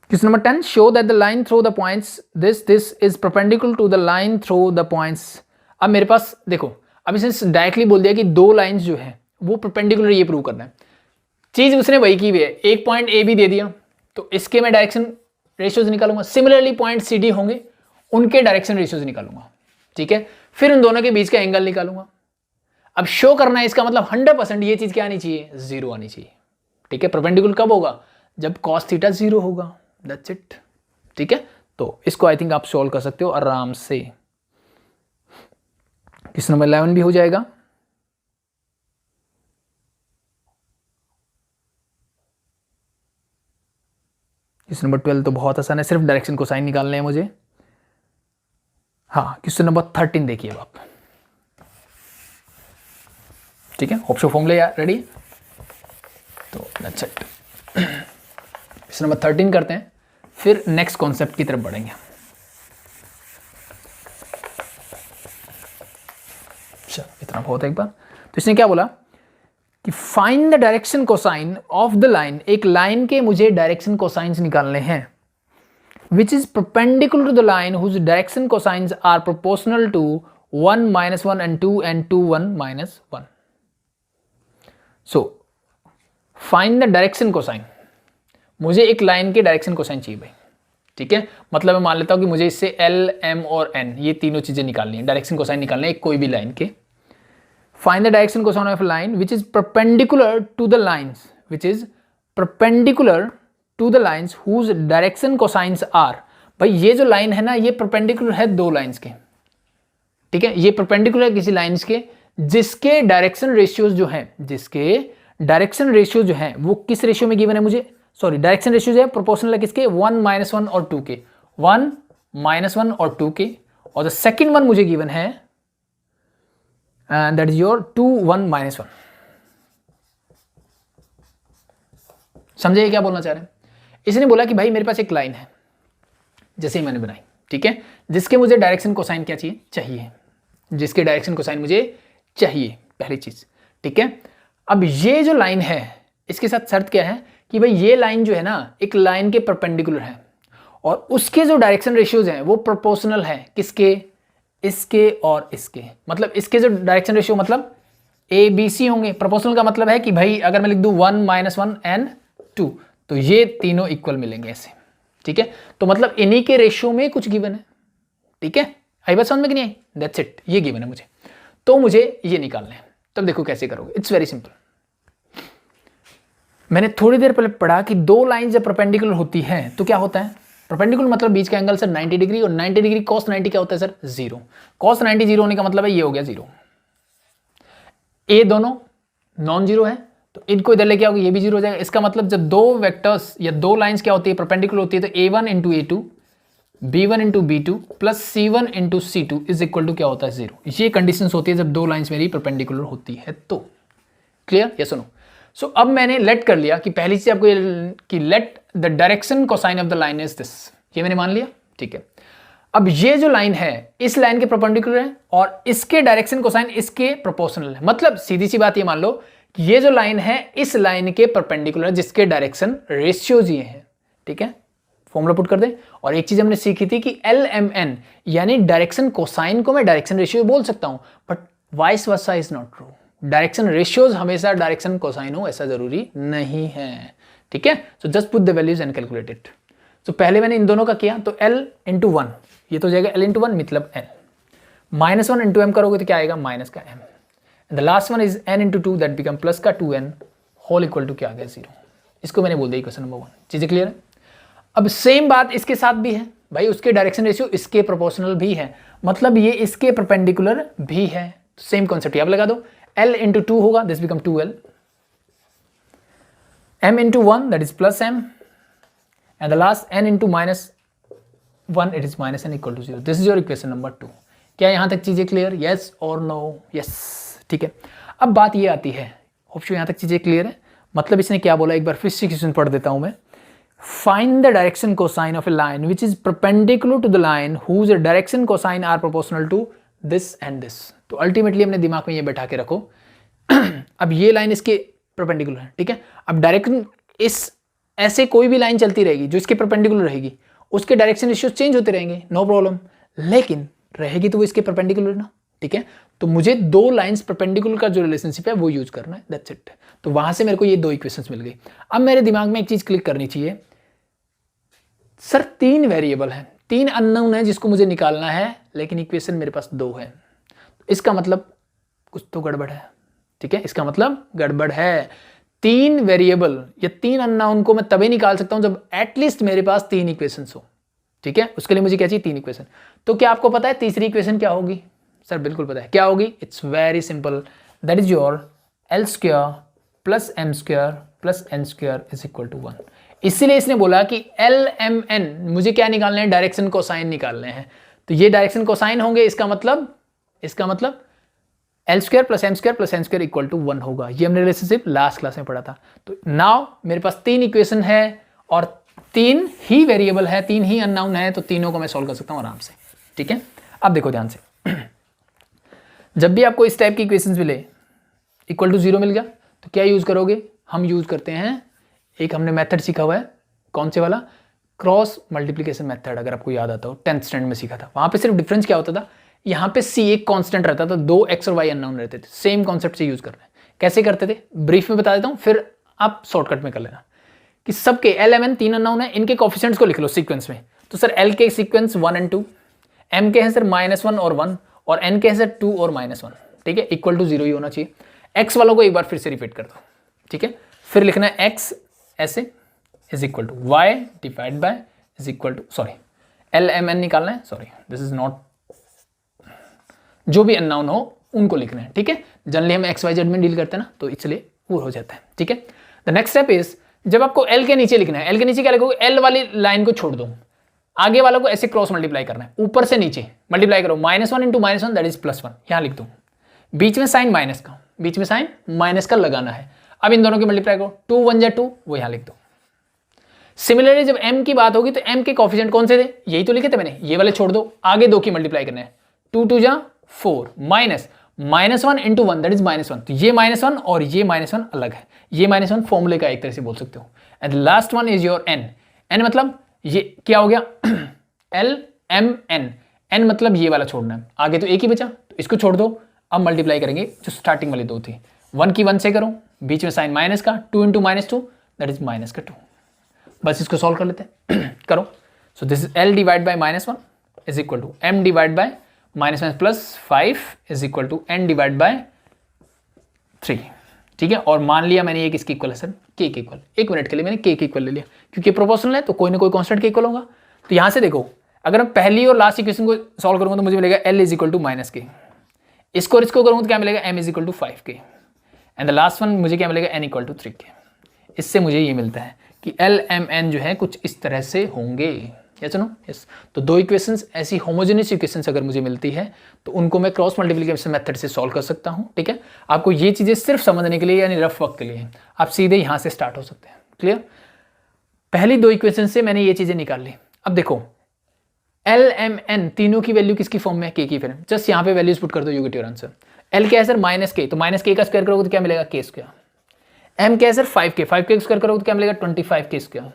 Question number 10, show that the line through the points this is perpendicular to the line through the points. अब मेरे पास देखो, अब इसने डायरेक्टली बोल दिया कि 2 लाइंस जो है वो परपेंडिकुलर, ये प्रूव करना है। चीज उसने वही की हुई है, एक पॉइंट ए बी दे दिया, तो इसके मैं डायरेक्शन रेशियोज निकालूंगा। सिमिलरली पॉइंट सी डी होंगे, उनके डायरेक्शन रेशियोज निकालूंगा, ठीक है। फिर उन दोनों के बीच का एंगल निकालूंगा। अब शो करना है, इसका मतलब 100% ये चीज क्या आनी चाहिए, 0 आनी चाहिए, ठीक है। परपेंडिकुलर कब होगा, जब cos थीटा 0 होगा, दैट्स इट, ठीक है। तो इसको आई थिंक आप सॉल्व कर सकते हो आराम से। क्वेश्चन नंबर 11 भी हो जाएगा। क्वेश्चन नंबर 12 तो बहुत आसान है, सिर्फ डायरेक्शन को साइन निकालने हैं मुझे। हाँ, क्वेश्चन नंबर 13 देखिए आप, ठीक है। होप सो फॉर्मूले रेडी, तो दैट्स इट। क्वेश्चन नंबर 13 करते हैं, फिर नेक्स्ट कॉन्सेप्ट की तरफ बढ़ेंगे। चलो इतना बहुत है एक बार। तो इसने क्या बोला कि find the direction cosine of the line, एक लाइन के मुझे डायरेक्शन कोसाइंस निकालने हैं, which is perpendicular to the line whose direction cosines are proportional to 1 - 1 and 2 and 2 1 - 1. So find the direction cosine. मुझे एक लाइन के डायरेक्शन कोसाइन चाहिए भाई, ठीक है। मतलब मैं मान लेता हूं कि मुझे इससे L, M और N ये तीनों चीजें निकालनी है, डायरेक्शन कोसाइन निकालना है कोई भी लाइन के। Find the direction cosine of a line which is perpendicular to the lines, which is perpendicular to the lines whose direction cosines are। भाई ये जो लाइन है ना, ये परपेंडिकुलर है 2 लाइंस के, ठीक है। ये परपेंडिकुलर है किसी लाइंस के जिसके डायरेक्शन रेशियोज जो हैं, जिसके डायरेक्शन रेशियो जो हैं वो किस रेशियो में गिवन है मुझे, सॉरी डायरेक्शन रेशियो जो है प्रोपोर्शनल है किसके, 1 - 1 और 2 के, 1 - 1 और 2 के। और द सेकेंड वन मुझे गिवन है दैट इज योर 2 1 - 1, समझे ये क्या बोलना चाह रहे हैं? इसने बोला कि भाई मेरे पास एक लाइन है जैसे ही मैंने बनाई, ठीक है, जिसके मुझे डायरेक्शन कोसाइन क्या चाहिए, जिसके डायरेक्शन कोसाइन मुझे चाहिए, पहली चीज, ठीक है। अब ये जो लाइन है इसके साथ शर्त क्या है कि भाई ये लाइन जो है ना एक लाइन के परपेंडिकुलर है और उसके जो डायरेक्शन रेशियोज हैं वो प्रोपोर्शनल है किसके, इसके और इसके। मतलब इसके जो डायरेक्शन रेशियो मतलब ए बी सी होंगे। प्रोपोर्शनल का मतलब है कि भाई अगर मैं लिख दूं 1 -1 एंड 2 तो ये तीनों इक्वल मिलेंगे ऐसे, ठीक है। तो मतलब इन्हीं के रेशियो में कुछ गिवन है, ठीक है। आई बात समझ में कि नहीं आई? दैट्स इट, ये गिवन है मुझे, तो मुझे ये निकालना है। तब देखो कैसे करोगे, इट्स वेरी सिंपल। मैंने थोड़ी देर पहले पढ़ा कि दो लाइन जब परपेंडिकुलर होती हैं तो क्या होता है, परपेंडिकुलर मतलब बीच का एंगल सर 90 डिग्री, और 90 डिग्री cos 90 क्या होता है सर, 0। cos 90 0 होने का मतलब है ये हो गया 0। ए दोनों नॉन जीरो है तो इनको इधर लेके आओगे, ये भी 0 हो जाएगा। इसका मतलब जब दो वेक्टर्स या दो लाइंस क्या होती है, परपेंडिकुलर होती है, तो a1 into a2 b1 into b2 plus c1 into c2 is equal to क्या होता है 0। ये कंडीशंस होती है जब दो लाइंस मेरी परपेंडिकुलर होती है तो। क्लियर, ये सुनो। सो अब मैंने लेट कर लिया कि पहली चीज आपको कि let the direction cosine of the line is this, ये मैंने मान लिया, ठीक है। अब ये जो लाइन है इस लाइन के परपेंडिकुलर है और इसके डायरेक्शन कोसाइन इसके प्रोपोर्शनल है। मतलब सीधी सी बात ये मान लो कि ये जो लाइन है इस लाइन के परपेंडिकुलर जिसके डायरेक्शन रेशियोज ये हैं, ठीक है। फॉर्मूला पुट कर दें। और एक चीज हमने सीखी थी कि LMN यानी डायरेक्शन कोसाइन को मैं डायरेक्शन रेशियो बोल सकता हूं, but vice versa is not true. Direction ratios हमेशा डायरेक्शन कोसाइन हो ऐसा जरूरी नहीं है, ठीक है। So just put the values and calculate it. तो पहले मैंने इन दोनों का किया तो L इंटू 1, ये तो हो जाएगा L इंटू 1 मतलब L, -1 इंटू m करोगे तो क्या आएगा माइनस का m, the last one is n into 2 that become plus का 2n होल इक्वल टू क्या आ गया 0। इसको मैंने बोल दिया क्वेश्चन नंबर 1। चीजें क्लियर है? अब सेम बात इसके साथ भी है भाई, उसके डायरेक्शन रेशियो इसके प्रोपोर्शनल भी है, मतलब ये इसके परपेंडिकुलर भी है। सेम कॉन्सेप्ट यहाँ लगा दो, L इंटू 2 होगा, this become 2L, m into 1 that is plus m, and the last n into -1 it is -n equal to 0. This is your equation number 2. क्या यहां तक चीजें clear? Yes or no? Yes, ठीक है। अब बात ये आती है, होप यहां तक चीजें क्लियर है। मतलब इसने क्या बोला, एक बार फिर से क्वेश्चन पढ़ देता हूं मैं। Find the direction cosine of a line which is perpendicular to the line whose direction cosine are proportional to this and this. तो अल्टीमेटली अपने दिमाग में ये बैठा के रखो अब ये लाइन इसके परपेंडिकुलर है, ठीक है। अब डायरेक्शन इस ऐसे कोई भी लाइन चलती रहेगी जो इसके परपेंडिकुलर रहेगी, उसके डायरेक्शन रेशियो चेंज होते रहेंगे, नो प्रॉब्लम, लेकिन रहेगी तो वो इसके परपेंडिकुलर ना, ठीक है। तो मुझे दो लाइंस परपेंडिकुलर का जो रिलेशनशिप है वो यूज करना है, दैट्स इट। तो वहां से मेरे को ये दो इक्वेशंस मिल गई। अब मेरे दिमाग में एक चीज क्लिक करनी चाहिए, सर 3 वेरिएबल है, 3 अननोन है जिसको मुझे निकालना है, लेकिन इक्वेशन मेरे पास 2 है। इसका मतलब कुछ तो गड़बड़ है, ठीक है। इसका मतलब गड़बड़ है। 3 वेरिएबल या 3 अननोन को मैं तभी निकाल सकता हूं जब एटलीस्ट मेरे पास 3 इक्वेशंस हो, ठीक है। उसके लिए मुझे क्या चाहिए, 3 इक्वेशन। तो क्या आपको पता है तीसरी इक्वेशन क्या होगी? सर बिल्कुल पता है, क्या होगी? It's very simple, that is your L² plus m² plus n² is equal to 1। इसीलिए इसने बोला कि LMN मुझे क्या निकालने हैं, डायरेक्शन कोसाइन निकालने हैं। तो ये डायरेक्शन कोसाइन होंगे, इसका मतलब L² plus m² plus n² equal to 1 होगा। ये हमने रिलेशनशिप लास्ट क्लास में पढ़ा था। तो नाउ मेरे पास 3 इक्वेशन है और 3 ही वेरिएबल है, 3 ही अननोन है, तो तीनों को मैं सॉल्व कर सकता हूं आराम से, ठीक है। अब देखो ध्यान से जब भी आपको इस टाइप की इक्वेशंस मिले, इक्वल टू 0 मिल गया, तो क्या यूज करोगे? हम यूज करते हैं, एक हमने मेथड सीखा हुआ है, कौन से वाला, क्रॉस मल्टीप्लीकेशन मेथड। अगर आपको याद आता हो 10th स्टैंडर्ड में सीखा था। वहां पे सिर्फ डिफरेंस क्या होता था, यहाँ पे C एक कांस्टेंट रहता था, 2 x और y अननोन रहते थे। सेम कॉन्सेप्ट से यूज करना है। कैसे करते थे ब्रीफ में बता देता हूँ, फिर आप शॉर्टकट में कर लेना। कि सबके LMN 3 अननोन है, इनके कोफिशिएंट्स को लिख लो सीक्वेंस में। तो सर L के सीक्वेंस 1 और 2, M के हैं सर -1 और 1, और N के हैं सर 2 और -1, ठीक है। इक्वल टू 0 ही होना चाहिए। X वालों को एक बार फिर से रिपीट कर दो, ठीक है। फिर लिखना है X ऐसे is equal to Y divide by is equal to, sorry LMN निकालना है, सॉरी दिस इज नॉट, जो भी अननोन हो उनको लिखना है, ठीक है। जनरली हम XYZ में डील करते हैं ना, तो इसलिए वो हो जाता है, ठीक है। द नेक्स्ट स्टेप इज, जब आपको L के नीचे लिखना है, L के नीचे क्या लिखोगे, L वाली लाइन को छोड़ दो, आगे वालों को ऐसे क्रॉस मल्टीप्लाई करना है, ऊपर से नीचे मल्टीप्लाई करो, -1 इंटू -1 दैट इज +1, यहां लिख दो। बीच में साइन माइनस का, बीच में साइन माइनस का लगाना है। अब इन दोनों की मल्टीप्लाई करो, 2 1 जा 2, वो यहां लिख दो, सिमिलरली जब m की बात होगी तो m के कोफिशिएंट कौन से थे, यही तो लिखे थे मैंने, ये वाले छोड़ दो, आगे 2 की मल्टीप्लाई करना है, 2 2 जा 4 माइनस -1 इंटू 1 दैट इज -1, तो ये -1 और ये -1 अलग है, ये -1 फॉर्मूले का एक तरह से बोल सकते हो। And last one is your n मतलब ये क्या हो गया l m n मतलब ये वाला छोड़ना है, आगे तो एक ही बचा तो इसको छोड़ दो। अब मल्टीप्लाई करेंगे जो स्टार्टिंग वाली 2 थी, 1 की 1 से करो, बीच में साइन माइनस का, 2 इंटू -2 दैट इज -2, बस इसको सॉल्व कर लेते हैं करो। So this is l divide by -1 is equal to m divide by -1 plus 5 is equal to n divide by 3, ठीक है। और मान लिया मैंने ये किसके इक्वल है सर, k के इक्वल, 1 मिनट के लिए मैंने k के इक्वल ले लिया क्योंकि प्रोपोर्शनल है तो कोई ना कोई कांस्टेंट के इक्वल होगा। तो यहाँ से देखो अगर मैं पहली और लास्ट इक्वेशन को सॉल्व करूंगा तो मुझे मिलेगा l is equal to -k, इसको और इसको करूंगा तो क्या मिलेगा m is equal to 5k and the last one मुझे क्या मिलेगा n इक्वल टू 3k। इससे मुझे ये मिलता है कि l m n जो है कुछ इस तरह से होंगे, यस नो यस। तो 2 इक्वेशंस ऐसी होमोजेनियस इक्वेशंस अगर मुझे मिलती है तो उनको मैं क्रॉस मल्टीप्लिकेशन मेथड से सॉल्व कर सकता हूँ, ठीक है। आपको ये चीज़ें सिर्फ समझने के लिए यानी रफ वर्क के लिए आप सीधे यहाँ से स्टार्ट हो सकते हैं, क्लियर। पहली 2 इक्वेशन से मैंने ये चीज़ें निकाल ली। अब देखो l m n तीनों की वैल्यू किसकी फॉर्म में है, k की फॉर्म में, जस्ट यहाँ पे वैल्यूज पुट कर दो, you get your answer. l क्या है सर -k, तो -k का स्क्वायर करोगे तो क्या मिलेगा k स्क्वायर। m क्या है सर 5k का स्क्वायर करोगे तो क्या मिलेगा 25k स्क्वायर।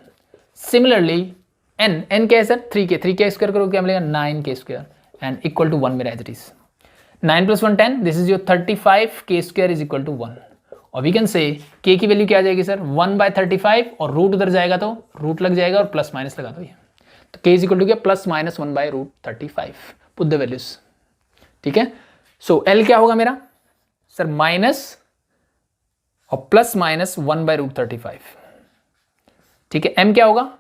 सिमिलरली n क्या है सर 3k का स्क्वायर करोगे क्या मिलेगा 9k square and equal to 1 मेरा as it is 9 + 1 10, this is your 35k square is equal to 1। और वी कैन से k की वैल्यू क्या आ जाएगी सर 1/35 और रूट उधर जाएगा तो रूट लग जाएगा और प्लस माइनस लगा दो, ये तो k इज इक्वल टू क्या +-1/√35, पुट द वैल्यूज, ठीक है। सो l क्या होगा मेरा सर माइनस और +-1/√35, ठीक है। m क्या होगा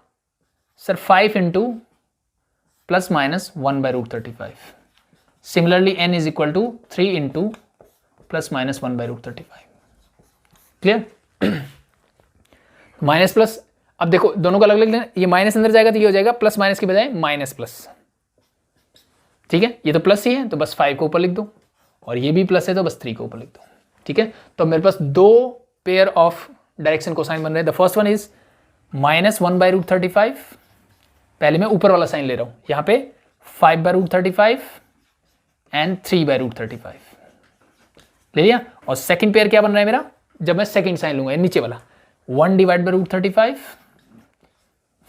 sir 5 into +-1/√35। Similarly n is equal to 3 into +-1/√35, clear. Minus plus, अब देखो दोनों को अलग अलग लेना, ये माइनस अंदर जाएगा तो ये हो जाएगा प्लस माइनस के बजाय माइनस प्लस, ठीक है। ये तो प्लस ही है तो बस 5 को ऊपर लिख दो और ये भी प्लस है तो बस 3 को ऊपर लिख दो, ठीक है। तो मेरे पास 2 पेयर ऑफ डायरेक्शन कोसाइन बन रहे हैं। द फर्स्ट वन इज -1/√35, पहले मैं ऊपर वाला साइन ले रहा हूं, यहाँ पे 5/√35 एंड 3/√35 ले लिया। और सेकंड पेयर क्या बन रहा है मेरा, जब मैं सेकंड साइन लूंगा नीचे वाला 1/√35,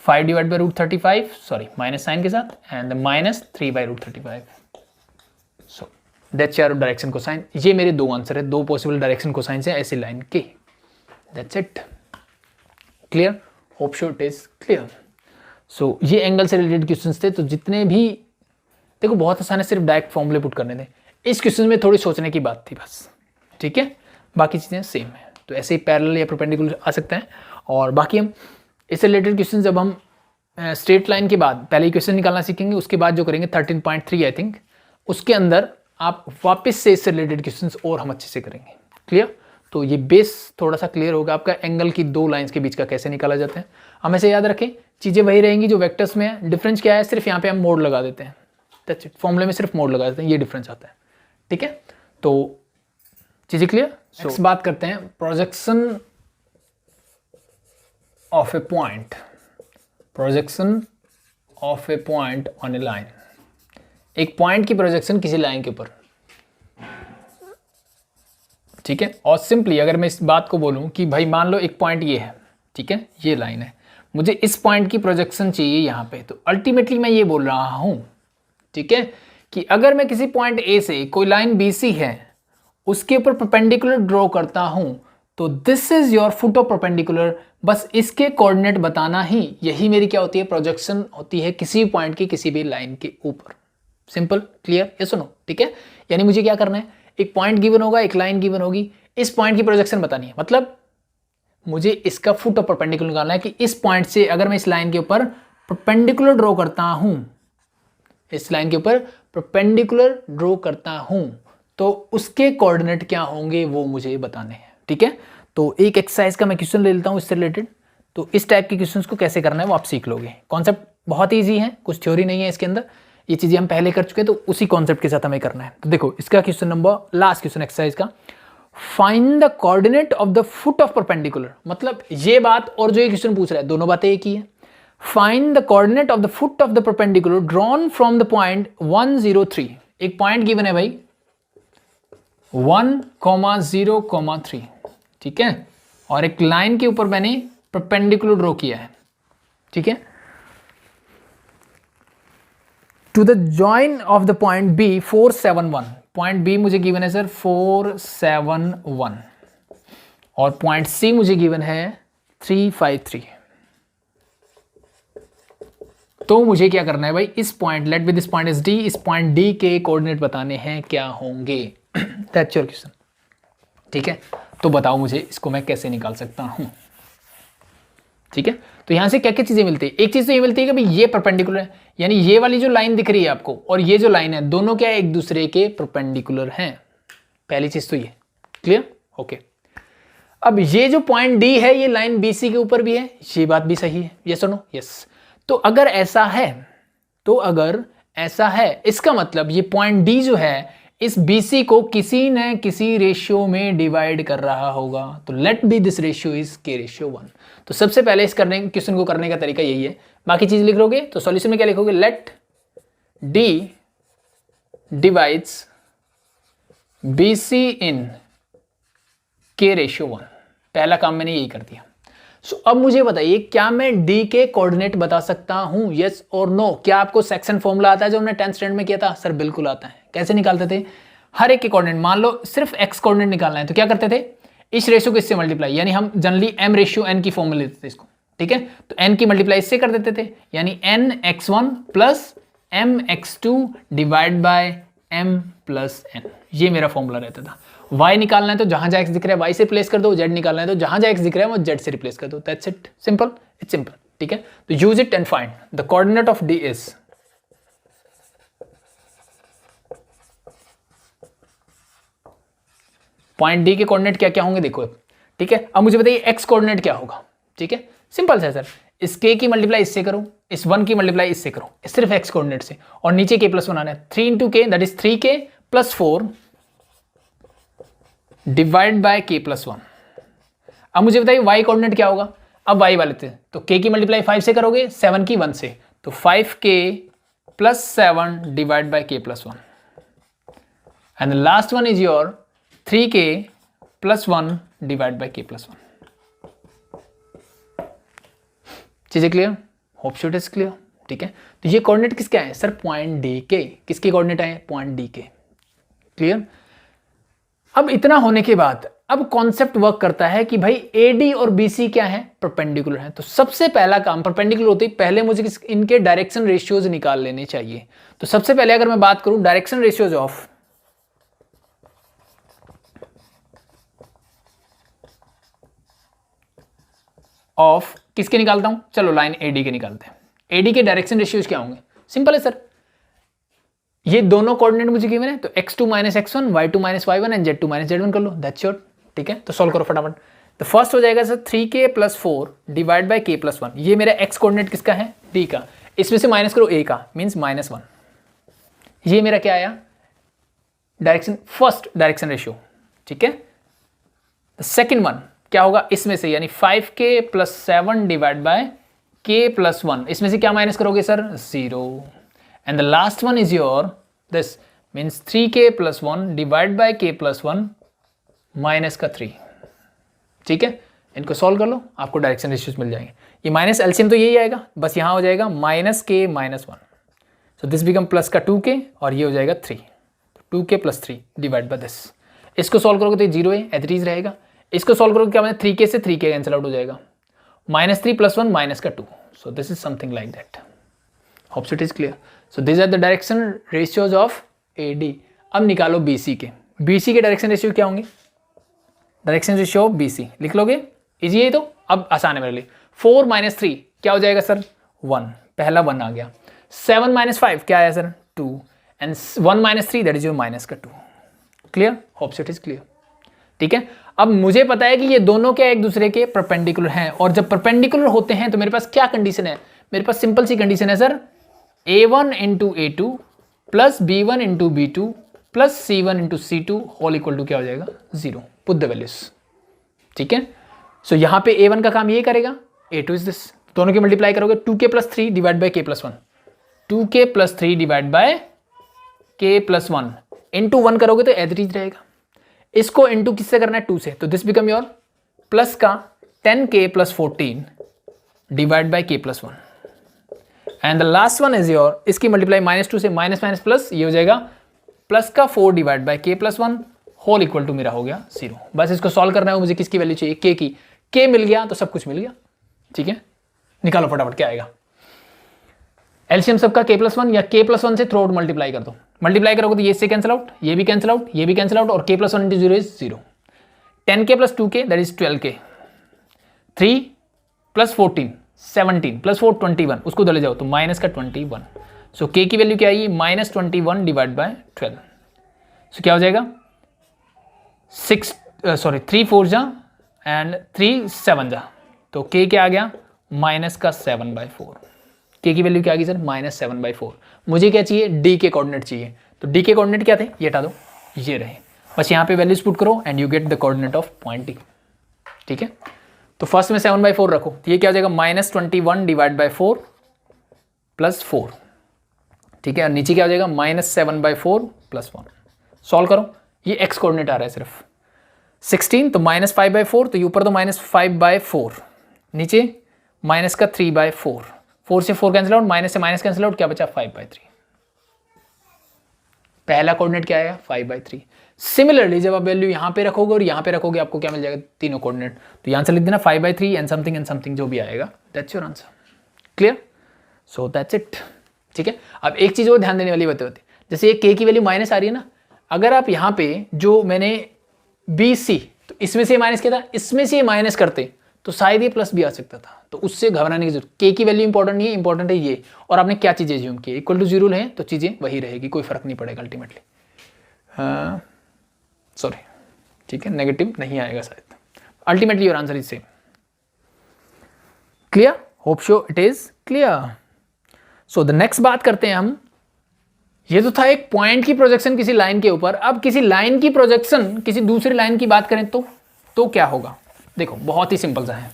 5/√35 सॉरी माइनस साइन के साथ and -3/√35। So that's your direction cosine. ये मेरे 2 आंसर है, 2 पॉसिबल डायरेक्शन कोसाइन है ऐसी लाइन के। That's it, clear, hope so it is clear. So ये एंगल से रिलेटेड क्वेश्चंस थे। तो जितने भी देखो बहुत आसान है, सिर्फ डायरेक्ट फॉर्मूले पुट करने थे। इस क्वेश्चन में थोड़ी सोचने की बात थी बस, ठीक है, बाकी चीज़ें सेम है। तो ऐसे ही पैरेलल या परपेंडिकुलर आ सकता है। और बाकी हम इससे रिलेटेड क्वेश्चन जब हम स्ट्रेट लाइन के बाद पहले क्वेश्चन निकालना सीखेंगे, उसके बाद जो करेंगे 13.3 आई थिंक, उसके अंदर आप वापस से इससे रिलेटेड क्वेश्चंस और हम अच्छे से करेंगे, क्लियर। तो ये बेस थोड़ा सा क्लियर होगा आपका, एंगल की 2 लाइंस के बीच का कैसे निकाला जाता है। हम ऐसे याद रखें, चीज़ें वही रहेंगी जो वेक्टर्स में है, डिफरेंस क्या है, सिर्फ यहाँ पे हम मोड लगा देते हैं, दैट्स इट। फॉर्मूले में सिर्फ मोड लगा देते हैं, ये डिफरेंस आता है, ठीक है। तो चीज़ें क्लियर। नेक्स्ट बात करते हैं projection of a point, projection of a point on A line. एक पॉइंट की प्रोजेक्शन किसी लाइन के ऊपर, ठीक है। और सिंपली अगर मैं इस बात को बोलूं कि भाई मान लो एक पॉइंट ये है, ठीक है, ये लाइन है, मुझे इस पॉइंट की प्रोजेक्शन चाहिए यहाँ पे, तो अल्टीमेटली मैं ये बोल रहा हूं, ठीक है, कि अगर मैं किसी पॉइंट ए से कोई लाइन BC है उसके ऊपर परपेंडिकुलर ड्रॉ करता हूं तो this is your foot of perpendicular, बस इसके कोऑर्डिनेट बताना ही, यही मेरी क्या होती है प्रोजेक्शन होती है किसी पॉइंट की किसी भी लाइन के ऊपर। सिंपल, क्लियर, ये सुनो, ठीक है। यानी मुझे क्या करना है, एक पॉइंट गिवन होगा, एक लाइन गिवन होगी, इस पॉइंट की प्रोजेक्शन बतानी है, मतलब मुझे इसका फुट ऑफ परपेंडिकुलर निकालना है कि इस पॉइंट से अगर मैं इस लाइन के ऊपर परपेंडिकुलर ड्रॉ करता हूं, इस लाइन के ऊपर परपेंडिकुलर ड्रॉ करता हूं तो उसके कोऑर्डिनेट क्या होंगे वो मुझे बताने हैं, ठीक है। तो एक एक्सरसाइज का मैं क्वेश्चन ले लेता हूं इससे रिलेटेड। तो इस टाइप के क्वेश्चंस को कैसे करना है वो आप सीख लोगे। कॉन्सेप्ट बहुत ईजी है, कुछ थ्योरी नहीं है इसके अंदर, ये चीज़ें हम पहले कर चुके हैं, तो उसी कॉन्सेप्ट के साथ हमें करना है। तो देखो इसका question number, last question exercise का, find the coordinate of the foot of perpendicular. मतलब ये बात और जो ये क्वेश्चन पूछ रहा है दोनों बातें एक ही है। Find the coordinate of the foot of the perpendicular drawn from the point 103। एक पॉइंट गिवन है भाई 1,0,3, ठीक है, और एक लाइन के ऊपर मैंने परपेंडिकुलर ड्रॉ किया है, ठीक है, to the join of the point B 471। Point B मुझे गिवन है सर 471 और पॉइंट सी मुझे गिवन है 353। तो मुझे क्या करना है भाई, इस point, let be this point is D, इस पॉइंट डी के कोऑर्डिनेट बताने हैं क्या होंगे। दैट्स योर क्वेश्चन, ठीक है। तो बताओ मुझे इसको मैं कैसे निकाल सकता हूं, ठीक है। तो यहां से क्या क्या चीजें मिलती है, एक चीज तो ये मिलती है कि भाई ये परपेंडिकुलर है, यानी ये वाली जो लाइन दिख रही है आपको और ये जो लाइन है दोनों क्या है, एक दूसरे के परपेंडिकुलर हैं। पहली चीज तो ये क्लियर, ओके। अब ये जो पॉइंट डी है ये लाइन बीसी के ऊपर भी है, ये बात भी सही है, यस और नो, यस। तो अगर ऐसा है, इसका मतलब ये पॉइंट डी जो है इस BC को किसी न किसी रेशियो में डिवाइड कर रहा होगा। तो let be this ratio is K/1। तो सबसे पहले इस क्वेश्चन को करने का तरीका यही है। बाकी चीज लिख लोगे तो सॉल्यूशन में क्या लिखोगे, लेट D डिवाइड्स BC इन K/1। पहला काम मैंने यही कर दिया। सो अब मुझे बताइए, क्या मैं D के कोऑर्डिनेट बता सकता हूं, यस और नो? क्या आपको सेक्शन फॉर्मूला आता है जो हमने 10th स्टैंडर्ड में किया था? सर बिल्कुल आता है। कैसे निकालते थे? हर एक के कोऑर्डिनेट, मान लो सिर्फ x कोऑर्डिनेट निकालना है तो क्या करते थे, इस रेशियो को इससे मल्टीप्लाई, यानी हम जनरली m/n की फॉर्म में लेते थे इसको, ठीक है। तो n की मल्टीप्लाई इससे कर देते थे, यानी nx1 plus mx2 divide by m plus n, ये मेरा फॉर्मूला रहता था। y निकालना है तो जहां जहां x दिख रहा है y से रिप्लेस कर दो, z निकालना है तो जहां जहां x दिख रहा है वो z से रिप्लेस कर दो। That's it, simple, it's simple, ठीक है। तो use it and find the coordinate of D is, point D के कोऑर्डिनेट क्या क्या होंगे देखो, ठीक है। अब मुझे बताइए x कोऑर्डिनेट क्या होगा, ठीक है। सिंपल है सर, इस k की मल्टीप्लाई इससे करो, इस 1 की मल्टीप्लाई इससे करो, सिर्फ x कोऑर्डिनेट से, और नीचे k+1 आना है, 3 × k that is 3k + 4 divide by k+1। अब मुझे बताइए y कोऑर्डिनेट क्या होगा। अब y वाले थे तो k की मल्टीप्लाई 5 से करोगे, 7 की 1 से, तो 5k + 7 divide by k+1 and the last one is your 3k + 1 divide by k+1। चीजें clear? Hope so it is clear, ठीक है। तो ये कोऑर्डिनेट किसके आए सर? पॉइंट डी के। किसके कोऑर्डिनेट आए? पॉइंट डी के। क्लियर? अब इतना होने के बाद अब कॉन्सेप्ट वर्क करता है कि भाई AD और BC क्या है? परपेंडिकुलर है। तो सबसे पहला काम, परपेंडिकुलर होती है, पहले मुझे इनके डायरेक्शन रेशियोज निकाल लेने चाहिए। तो सबसे पहले अगर मैं बात करूं डायरेक्शन रेशियोज ऑफ किसके निकालता हूं? चलो लाइन AD के निकालते हैं। AD के डायरेक्शन रेशियोज क्या होंगे? सिंपल है सर, ये दोनों कोऑर्डिनेट मुझे गिवन है तो x2 - x1, y2 - y1 and z2 - z1 कर लो, दैट्स योर, ठीक है। तो सॉल्व करो फटाफट। तो फर्स्ट हो जाएगा sir 3k + 4 divide by k+1। ये मेरा x कोऑर्डिनेट किसका है? D का। इसमें से माइनस करो a का, मीन्स -1। ये मेरा क्या आया? डायरेक्शन, फर्स्ट डायरेक्शन रेशियो, ठीक है। सेकेंड वन क्या होगा इसमें से, यानी 5k + 7 डिवाइड बाय k+1। इसमें से क्या माइनस करोगे sir? 0। And the last one is your this, means 3k + 1 divide by k+1 minus का 3, ठीक है। इनको सॉल्व कर लो, आपको डायरेक्शन रेशियोज मिल जाएंगे। ये माइनस एलसीएम तो यही आएगा, बस यहाँ हो जाएगा -k - 1, so this become plus का 2k और ये हो जाएगा 3, 2k + 3 डिवाइड बाय दिस। इसको सॉल्व करोगे तो ये 0 है, एज इट इज रहेगा। इसको सॉल्व करोगे क्या मतलब 3k से 3k कैंसिल आउट हो जाएगा, -3 + 1 माइनस का 2, so this is something like that. Hope so it is clear. So this are the direction ratios of AD। अब निकालो BC के। BC के डायरेक्शन रेशियो क्या होंगे? डायरेक्शन रेशियो ऑफ BC लिख लोगे, इजी है। तो अब आसान है मेरे लिए। 4 - 3 क्या हो जाएगा सर? 1, पहला 1 आ गया। 7 - 5 क्या आया sir? 2 and 1 - 3 that is your minus का 2। Clear? Hope so it is clear, ठीक है। अब मुझे पता है कि ये दोनों क्या एक दूसरे के परपेंडिकुलर हैं, और जब परपेंडिकुलर होते हैं तो मेरे पास क्या कंडीशन है? मेरे पास सिंपल सी कंडीशन है sir, A1 × A2 plus B1 × B2 plus C1 × C2 whole equal to क्या हो जाएगा? 0। पुट द वैल्यूज, ठीक है। सो यहां पे A1 का काम ये करेगा, A2 इज दिस, दोनों की मल्टीप्लाई करोगे 2k plus 3 divide by k plus 1, 2k plus 3 divide by k plus 1 into 1 करोगे तो एज इट इज रहेगा। इसको इंटू किससे करना है 2 से, तो दिस बिकम योर प्लस का 10k plus 14 divide by k plus 1 and the last one is your, इसकी मल्टीप्लाई -2 से माइनस माइनस प्लस, ये हो जाएगा प्लस का 4 divide by k plus 1 whole equal to मेरा हो गया 0। बस इसको सॉल्व करना है, मुझे किसकी वैल्यू चाहिए k की, k मिल गया तो सब कुछ मिल गया। ठीक है, निकालो फटाफट क्या आएगा। एलसीएम सबका k प्लस 1 या k प्लस 1 से थ्रू आउट मल्टीप्लाई कर दो, मल्टीप्लाई करोगे तो ये से कैंसिल आउट, ये भी कैंसिल आउट, ये भी कैंसिल आउट और k plus 1 into 0 is 0। 10k plus 2k that is 12k, 3 plus 14 17 plus 4 21, उसको दले जाओ तो माइनस का 21। सो k की वैल्यू क्या आई, -21 डिवाइड बाय 12। सो क्या हो जाएगा 3 4 जा एंड 3 7 जा, तो k क्या आ गया माइनस का 7/4। k की वैल्यू क्या आ गई सर -7/4। मुझे क्या चाहिए, d के कोऑर्डिनेट चाहिए, तो d के कोऑर्डिनेट क्या थे, ये हटा दो, ये रहे। बस यहाँ पे वैल्यूज पुट करो and you get the coordinate of point d। ठीक है, तो फर्स्ट में 7/4 रखो, तो ये क्या हो जाएगा -21 डिवाइड बाय 4 प्लस 4। ठीक है, और नीचे क्या हो जाएगा -7/4 प्लस 1। सॉल्व करो, ये x कोऑर्डिनेट आ रहा है सिर्फ 16, तो -5/4, तो ये ऊपर तो -5/4, नीचे माइनस का 3/4, 4 से 4 कैंसिल आउट, माइनस से माइनस कैंसिल आउट, क्या बचा 5/3। पहला कोऑर्डिनेट क्या आएगा 5/3। सिमिलरली जब आप वैल्यू यहाँ पे रखोगे और यहाँ पे रखोगे आपको क्या मिल जाएगा, तीनों कोऑर्डिनेट, तो यहाँ से लिख देना 5/3 एंड समथिंग जो भी आएगा, that's your answer. Clear, so that's it. ठीक है, अब एक चीज़ और ध्यान देने वाली बातें होती है, जैसे ये k की वैल्यू माइनस आ रही है ना, अगर आप यहाँ पे जो मैंने BC, तो इसमें से माइनस किया था, इसमें से माइनस करते तो शायद ये प्लस भी आ सकता था, तो उससे घबराने की जरूरत, k की वैल्यू इंपॉर्टेंट नहीं है, इंपॉर्टेंट है ये, और आपने क्या चीज़ें ज्यूम की, इक्वल टू 0 है तो चीज़ें वही रहेगी, कोई फर्क नहीं पड़ेगा अल्टीमेटली। सॉरी, ठीक है, नेगेटिव नहीं आएगा शायद, ultimately your answer is same. Clear, hope show it is clear. So the next बात करते हैं हम, ये तो था एक पॉइंट की प्रोजेक्शन किसी लाइन के ऊपर, अब किसी लाइन की प्रोजेक्शन किसी दूसरी लाइन की बात करें तो क्या होगा, देखो बहुत ही सिंपल सा है।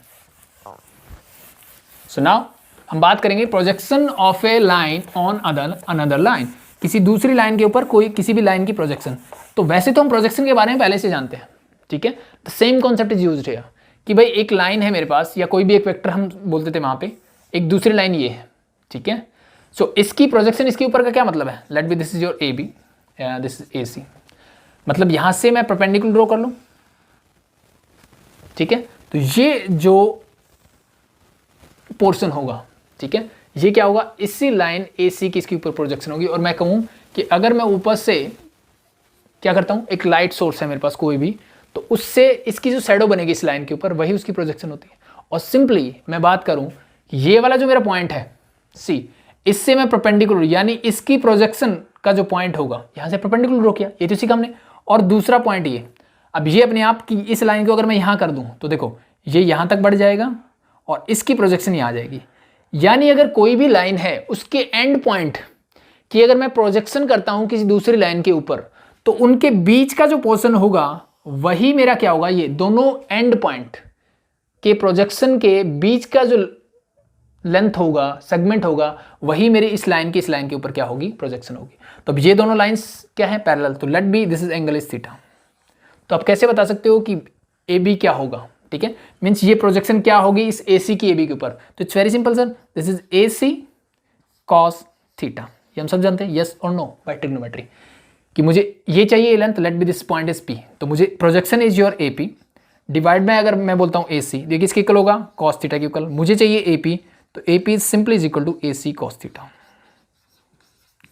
सो नाउ हम बात करेंगे projection of a line on another line, किसी दूसरी लाइन के ऊपर कोई किसी भी लाइन की प्रोजेक्शन। तो वैसे तो हम प्रोजेक्शन के बारे में पहले से जानते हैं, ठीक है, the same concept is used here कि भाई एक लाइन है मेरे पास, या कोई भी एक वेक्टर हम बोलते थे वहां पे, एक दूसरी लाइन ये है, ठीक है। सो इसकी प्रोजेक्शन इसके ऊपर का क्या मतलब है, let be this is your A B, this is A C, मतलब यहां से मैं परपेंडिकुलर ड्रॉ कर लूं, ठीक है। तो ये जो पोर्शन होगा, ठीक है, ये क्या होगा, इसी लाइन ए सी की इसके ऊपर प्रोजेक्शन होगी। और मैं कहूं कि अगर मैं ऊपर से क्या करता हूं, एक लाइट सोर्स है मेरे पास कोई भी, तो उससे इसकी जो शैडो बनेगी इस लाइन के ऊपर, वही उसकी प्रोजेक्शन होती है। और सिंपली मैं बात करूं, ये वाला जो मेरा पॉइंट है सी, इससे मैं परपेंडिकुलर, यानी इसकी प्रोजेक्शन का जो पॉइंट होगा, यहां से परपेंडिकुलर ड्रॉ किया, ये तो सीखा हमने। और दूसरा पॉइंट ये, अब ये अपने आप की इस लाइन को अगर मैं यहां कर दूं तो देखो ये यहां तक बढ़ जाएगा और इसकी प्रोजेक्शन यहां आ जाएगी। यानी अगर कोई भी लाइन है उसके एंड पॉइंट की अगर मैं प्रोजेक्शन करता हूं किसी दूसरी लाइन के ऊपर, तो उनके बीच का जो पोर्शन होगा वही मेरा क्या होगा, ये दोनों एंड पॉइंट के प्रोजेक्शन के बीच का जो लेंथ होगा, सेगमेंट होगा, वही मेरे इस लाइन के ऊपर क्या होगी, प्रोजेक्शन होगी। तो अब ये दोनों लाइंस क्या है, पैरेलल, तो let be this is angle is theta. तो आप कैसे बता सकते हो कि ए बी क्या होगा, ठीक है, मीन्स ये प्रोजेक्शन क्या होगी इस ए सी की ए बी के ऊपर। तो it's very simple sir, this is A C cos theta, ये हम सब जानते हैं, yes or no bye trigonometry, कि मुझे ये चाहिए length, let be this point is P, तो मुझे projection is your A P divide में अगर मैं बोलता हूँ ए सी, देखिए किसके इक्वल होगा, कॉस थीटा के इक्वल, मुझे चाहिए ए पी, तो A P is simply is equal to A C cos theta,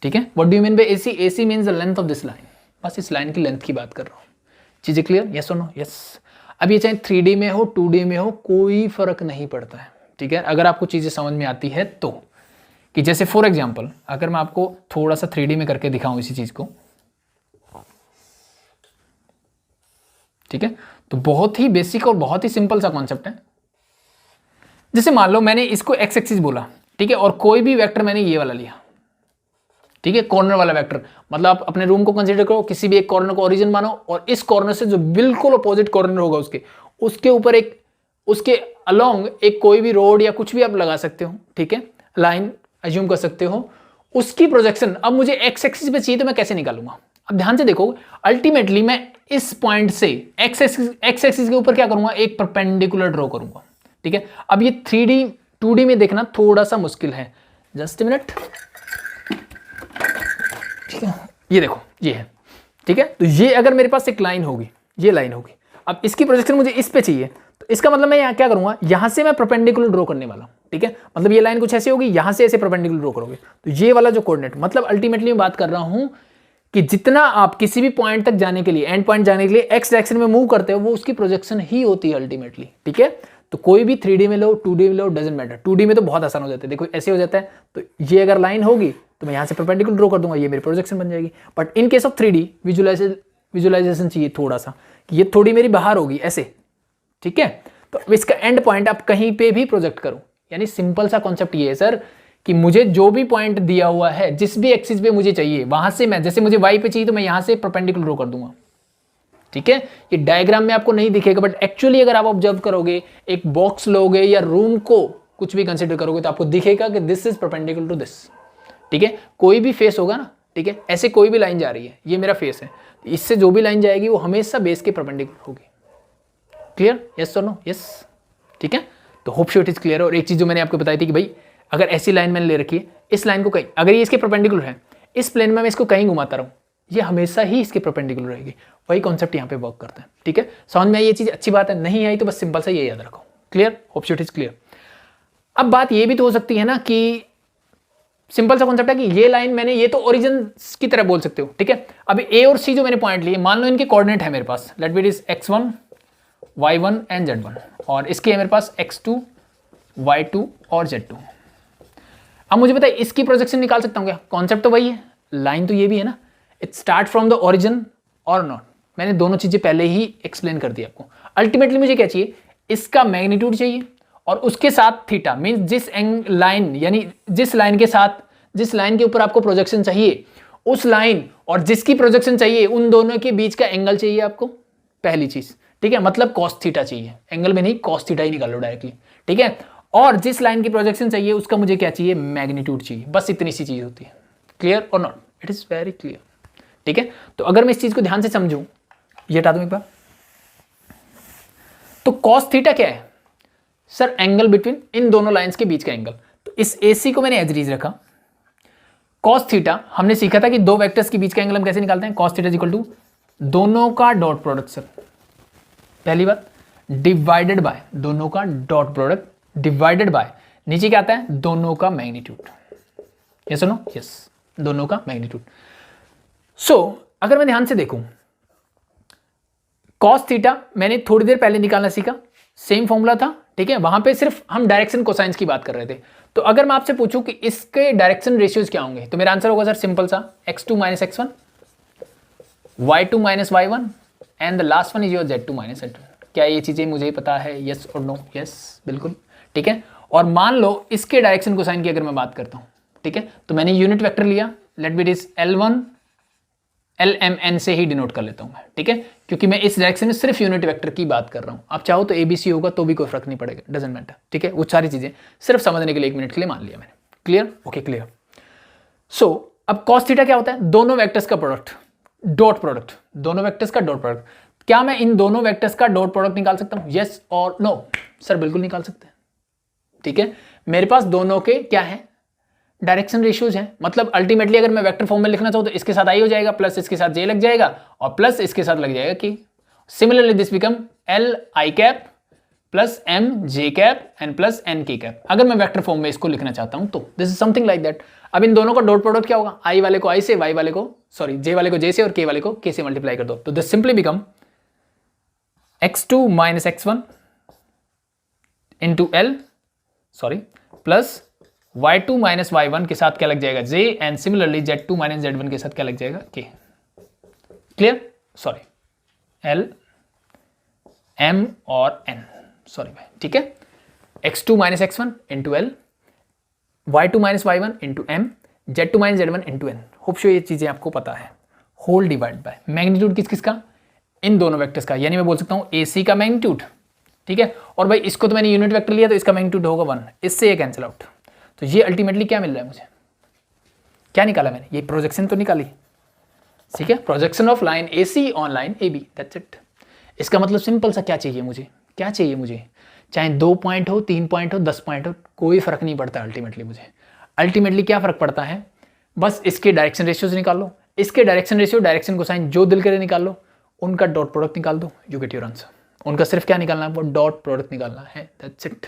ठीक है। What do you mean by A C, A C means the length of this line, बस इस line की length की बात कर रहा हूँ। चीजें clear, yes or no, yes. अब ये चाहे 3D में हो 2D में हो कोई फर्क नहीं पड़ता है, ठीक है, अगर आपको चीजें समझ में आती है तो। कि जैसे फॉर एग्जांपल अगर मैं आपको थोड़ा सा 3D में करके दिखाऊं इसी चीज को, ठीक है, तो बहुत ही बेसिक और बहुत ही सिंपल सा कॉन्सेप्ट है। जैसे मान लो मैंने इसको एक्स एक्सिस बोला, ठीक है, और कोई भी वेक्टर मैंने ये वाला लिया, ठीक है, कॉर्नर वाला वेक्टर, मतलब आप अपने रूम को कंसीडर करो, किसी भी एक कॉर्नर को ओरिजिन मानो, और इस कॉर्नर से जो बिल्कुल अपोजिट कॉर्नर होगा उसके ऊपर एक उसके अलोंग एक कोई भी रोड या कुछ भी आप लगा सकते हो, ठीक है, लाइन अज्यूम कर सकते हो, उसकी प्रोजेक्शन अब मुझे एक्स एक्सिस पे चाहिए तो मैं कैसे निकालूंगा। अब ध्यान से देखो, अल्टीमेटली मैं इस पॉइंट से एक्स एक्सिस के ऊपर क्या करूंगा, एक परपेंडिकुलर ड्रॉ करूंगा, ठीक है। अब ये 3D 2D में देखना थोड़ा सा मुश्किल है, जस्ट मिनट, ठीक है, ये देखो ये है, ठीक है। तो ये अगर मेरे पास एक लाइन होगी, ये लाइन होगी, अब इसकी प्रोजेक्शन मुझे इस पे चाहिए, तो इसका मतलब मैं यहाँ क्या करूंगा, यहां से मैं परपेंडिकुलर ड्रॉ करने वाला हूं, ठीक है। मतलब ये लाइन कुछ ऐसी होगी, यहां से ऐसे परपेंडिकुलर ड्रॉ करोगे, तो ये वाला जो कोऑर्डिनेट, मतलब अल्टीमेटली मैं बात कर रहा हूं कि जितना आप किसी भी पॉइंट तक जाने के लिए, एंड पॉइंट जाने के लिए एक्स डायरेक्शन में मूव करते हो, वो उसकी प्रोजेक्शन ही होती है अल्टीमेटली, ठीक है। तो कोई भी 3D में लो 2D में लो, डजंट मैटर। 2D में तो बहुत आसान हो जाता है, देखो ऐसे हो जाता है, तो ये अगर लाइन होगी तो मैं यहाँ से परपेंडिकुलर ड्रॉ कर दूंगा, ये मेरी प्रोजेक्शन बन जाएगी। But in case of 3D visualization चाहिए थोड़ा सा, कि ये थोड़ी मेरी बाहर होगी ऐसे, ठीक है। तो इसका एंड पॉइंट आप कहीं पे भी प्रोजेक्ट करो, यानी सिंपल सा कॉन्सेप्ट ये है सर कि मुझे जो भी पॉइंट दिया हुआ है, जिस भी एक्सिस पे मुझे चाहिए, वहां से मैं, जैसे मुझे y पे चाहिए तो मैं यहां से परपेंडिकुलर ड्रॉ कर दूंगा, ठीक है। ये डायग्राम में आपको नहीं दिखेगा, बट एक्चुअली अगर आप ऑब्जर्व करोगे, एक बॉक्स लोगे या रूम को कुछ भी कंसिडर करोगे, तो आपको दिखेगा कि this is perpendicular to this, ठीक है। कोई भी फेस होगा ना, ठीक है, ऐसे कोई भी लाइन जा रही है, ये मेरा फेस है, इससे जो भी लाइन जाएगी वो हमेशा बेस के परपेंडिकुलर होगी। Clear, yes or no? Yes, ठीक है। तो hope so it is clear. और एक चीज जो मैंने आपको बताई थी कि भाई अगर ऐसी लाइन मैंने ले रखी है, इस लाइन को कहीं, अगर ये इसके परपेंडिकुलर है, इस प्लेन में मैं इसको कहीं घुमाता रहूं, ये हमेशा ही इसके परपेंडिकुलर रहेगी। वही कॉन्सेप्ट यहाँ पे वर्क करता है, ठीक है। समझ में आई ये चीज? अच्छी बात है, नहीं आई तो बस सिंपल सा ये याद रखो। Clear, hope so it is clear. अब बात ये भी तो हो सकती है ना कि सिंपल सा कॉन्सेप्ट है कि ये लाइन मैंने, ये तो ओरिजिन की तरह बोल सकते हो, ठीक है। अभी ए और सी जो मैंने पॉइंट लिए, मान लो इनके कोऑर्डिनेट है मेरे पास, let be it is x1 y1 and z1, और इसके है मेरे पास x2 y2 और z2। अब मुझे बताइए इसकी प्रोजेक्शन निकाल सकता हूँ क्या? कॉन्सेप्ट तो वही है, लाइन तो ये भी है ना, it start from the origin और नॉट। मैंने दोनों चीजें पहले ही एक्सप्लेन कर दी आपको। अल्टीमेटली मुझे क्या चाहिए, इसका मैग्नीट्यूड चाहिए और उसके साथ थीटा, मींस जिस लाइन, यानी जिस लाइन के साथ, जिस लाइन के ऊपर आपको प्रोजेक्शन चाहिए, उस लाइन और जिसकी प्रोजेक्शन चाहिए, उन दोनों के बीच का एंगल चाहिए आपको, पहली चीज, ठीक है। मतलब कॉस थीटा चाहिए, एंगल में नहीं, कॉस थीटा ही निकालो डायरेक्टली, ठीक है। और जिस लाइन की प्रोजेक्शन चाहिए उसका मुझे क्या चाहिए, मैग्नीट्यूड चाहिए। बस इतनी सी चीज होती है। क्लियर और not? It is very clear, ठीक है। तो अगर मैं इस चीज को ध्यान से समझूं, ये हटा दूं एक बार, तो कॉस थीटा क्या है सर? एंगल बिटवीन इन दोनों लाइंस के बीच का एंगल। तो इस AC को मैंने एज इज रखा। कॉस थीटा हमने सीखा था कि दो वेक्टर्स के बीच का एंगल हम कैसे निकालते हैं, cos theta is equal to दोनों का डॉट प्रोडक्ट सर, पहली बात, डिवाइडेड बाय दोनों का डॉट प्रोडक्ट, डिवाइडेड बाय नीचे क्या आता है, दोनों का magnitude. Yes or no? Yes, दोनों का मैग्नीट्यूड। सो अगर मैं ध्यान से देखूं, कॉस थीटा मैंने थोड़ी देर पहले निकालना सीखा, सेम फॉर्मूला था, ठीक है। वहां पे सिर्फ हम डायरेक्शन कोसाइंस की बात कर रहे थे। तो अगर मैं आपसे पूछूं कि इसके डायरेक्शन रेशियोज क्या होंगे, तो मेरा आंसर होगा सर सिंपल सा, x2 minus x1, y2 minus y1 and the last one is your z2 minus z2। क्या ये चीजें मुझे पता है? Yes or no? यस, बिल्कुल, ठीक है। और मान लो इसके डायरेक्शन कोसाइन की अगर मैं बात करता हूं, ठीक है, तो मैंने यूनिट वेक्टर लिया, let be it is L1 LMN से ही डिनोट कर लेता हूं मैं, ठीक है, क्योंकि मैं इस डायरेक्शन में सिर्फ यूनिट वेक्टर की बात कर रहा हूं। आप चाहो तो ABC होगा तो भी कोई फर्क नहीं पड़ेगा, डजंट मैटर, ठीक है। वो सारी चीजें सिर्फ समझने के लिए 1 मिनट के लिए मान लिया मैंने। क्लियर? Okay, clear. सो अब कॉस थीटा क्या होता है, दोनों वेक्टर्स का प्रोडक्ट, डॉट प्रोडक्ट, दोनों वेक्टर्स का डॉट प्रोडक्ट। क्या मैं इन दोनों वेक्टर्स का डॉट प्रोडक्ट निकाल सकता हूं? Yes or no? सर बिल्कुल निकाल सकते हैं, ठीक है। मेरे पास दोनों के क्या है, डायरेक्शन रेशियोज हैं। मतलब अल्टीमेटली अगर मैं वेक्टर फॉर्म में लिखना चाहूं तो इसके साथ I हो जाएगा, प्लस इसके साथ J लग जाएगा, और प्लस इसके साथ लग जाएगा K। Similarly this become LI cap plus MJ cap and plus NK cap. अगर मैं वेक्टर फॉर्म में इसको लिखना चाहता हूं तो this is something like that. अब इन दोनों का डॉट प्रोडक्ट क्या होगा, I वाले को I से, Y वाले को, सॉरी J वाले को J से और K वाले को K से मल्टीप्लाई कर दो, तो this simply become x2 minus x1 into L, sorry, plus y2 minus y1 के साथ क्या लग जाएगा, J, and similarly z2 minus z1 के साथ क्या लग जाएगा, K। Clear? Sorry, L, M और N, सॉरी भाई, ठीक है। x2 minus x1 into L, y2 minus y1 into M, z2 minus z1 into N। Hope so ये चीजें आपको पता है। होल डिवाइड बाय मैग्नीट्यूड किस किस का, इन दोनों वेक्टर्स का, यानी मैं बोल सकता हूं AC का मैग्नीट्यूड ठीक है। और भाई इसको तो मैंने यूनिट वेक्टर लिया तो इसका मैग्नीट्यूड होगा 1, इससे ये कैंसिल आउट। तो ये अल्टीमेटली क्या मिल रहा है मुझे, क्या निकाला मैंने, ये प्रोजेक्शन तो निकाली, ठीक है, projection of line AC on line AB, that's it. इसका मतलब सिंपल सा क्या चाहिए मुझे, क्या चाहिए मुझे, चाहे 2 पॉइंट हो, 3 पॉइंट हो, 10 पॉइंट हो, कोई फर्क नहीं पड़ता अल्टीमेटली मुझे। अल्टीमेटली क्या फर्क पड़ता है, बस इसके डायरेक्शन रेशियोज निकाल लो, इसके डायरेक्शन रेशियो डायरेक्शन कोसाइन जो दिल करे निकाल लो, उनका डॉट प्रोडक्ट निकाल दो, यू गेट योर आंसर। उनका सिर्फ क्या निकालना है, वो डॉट प्रोडक्ट निकालना है, दैट्स इट,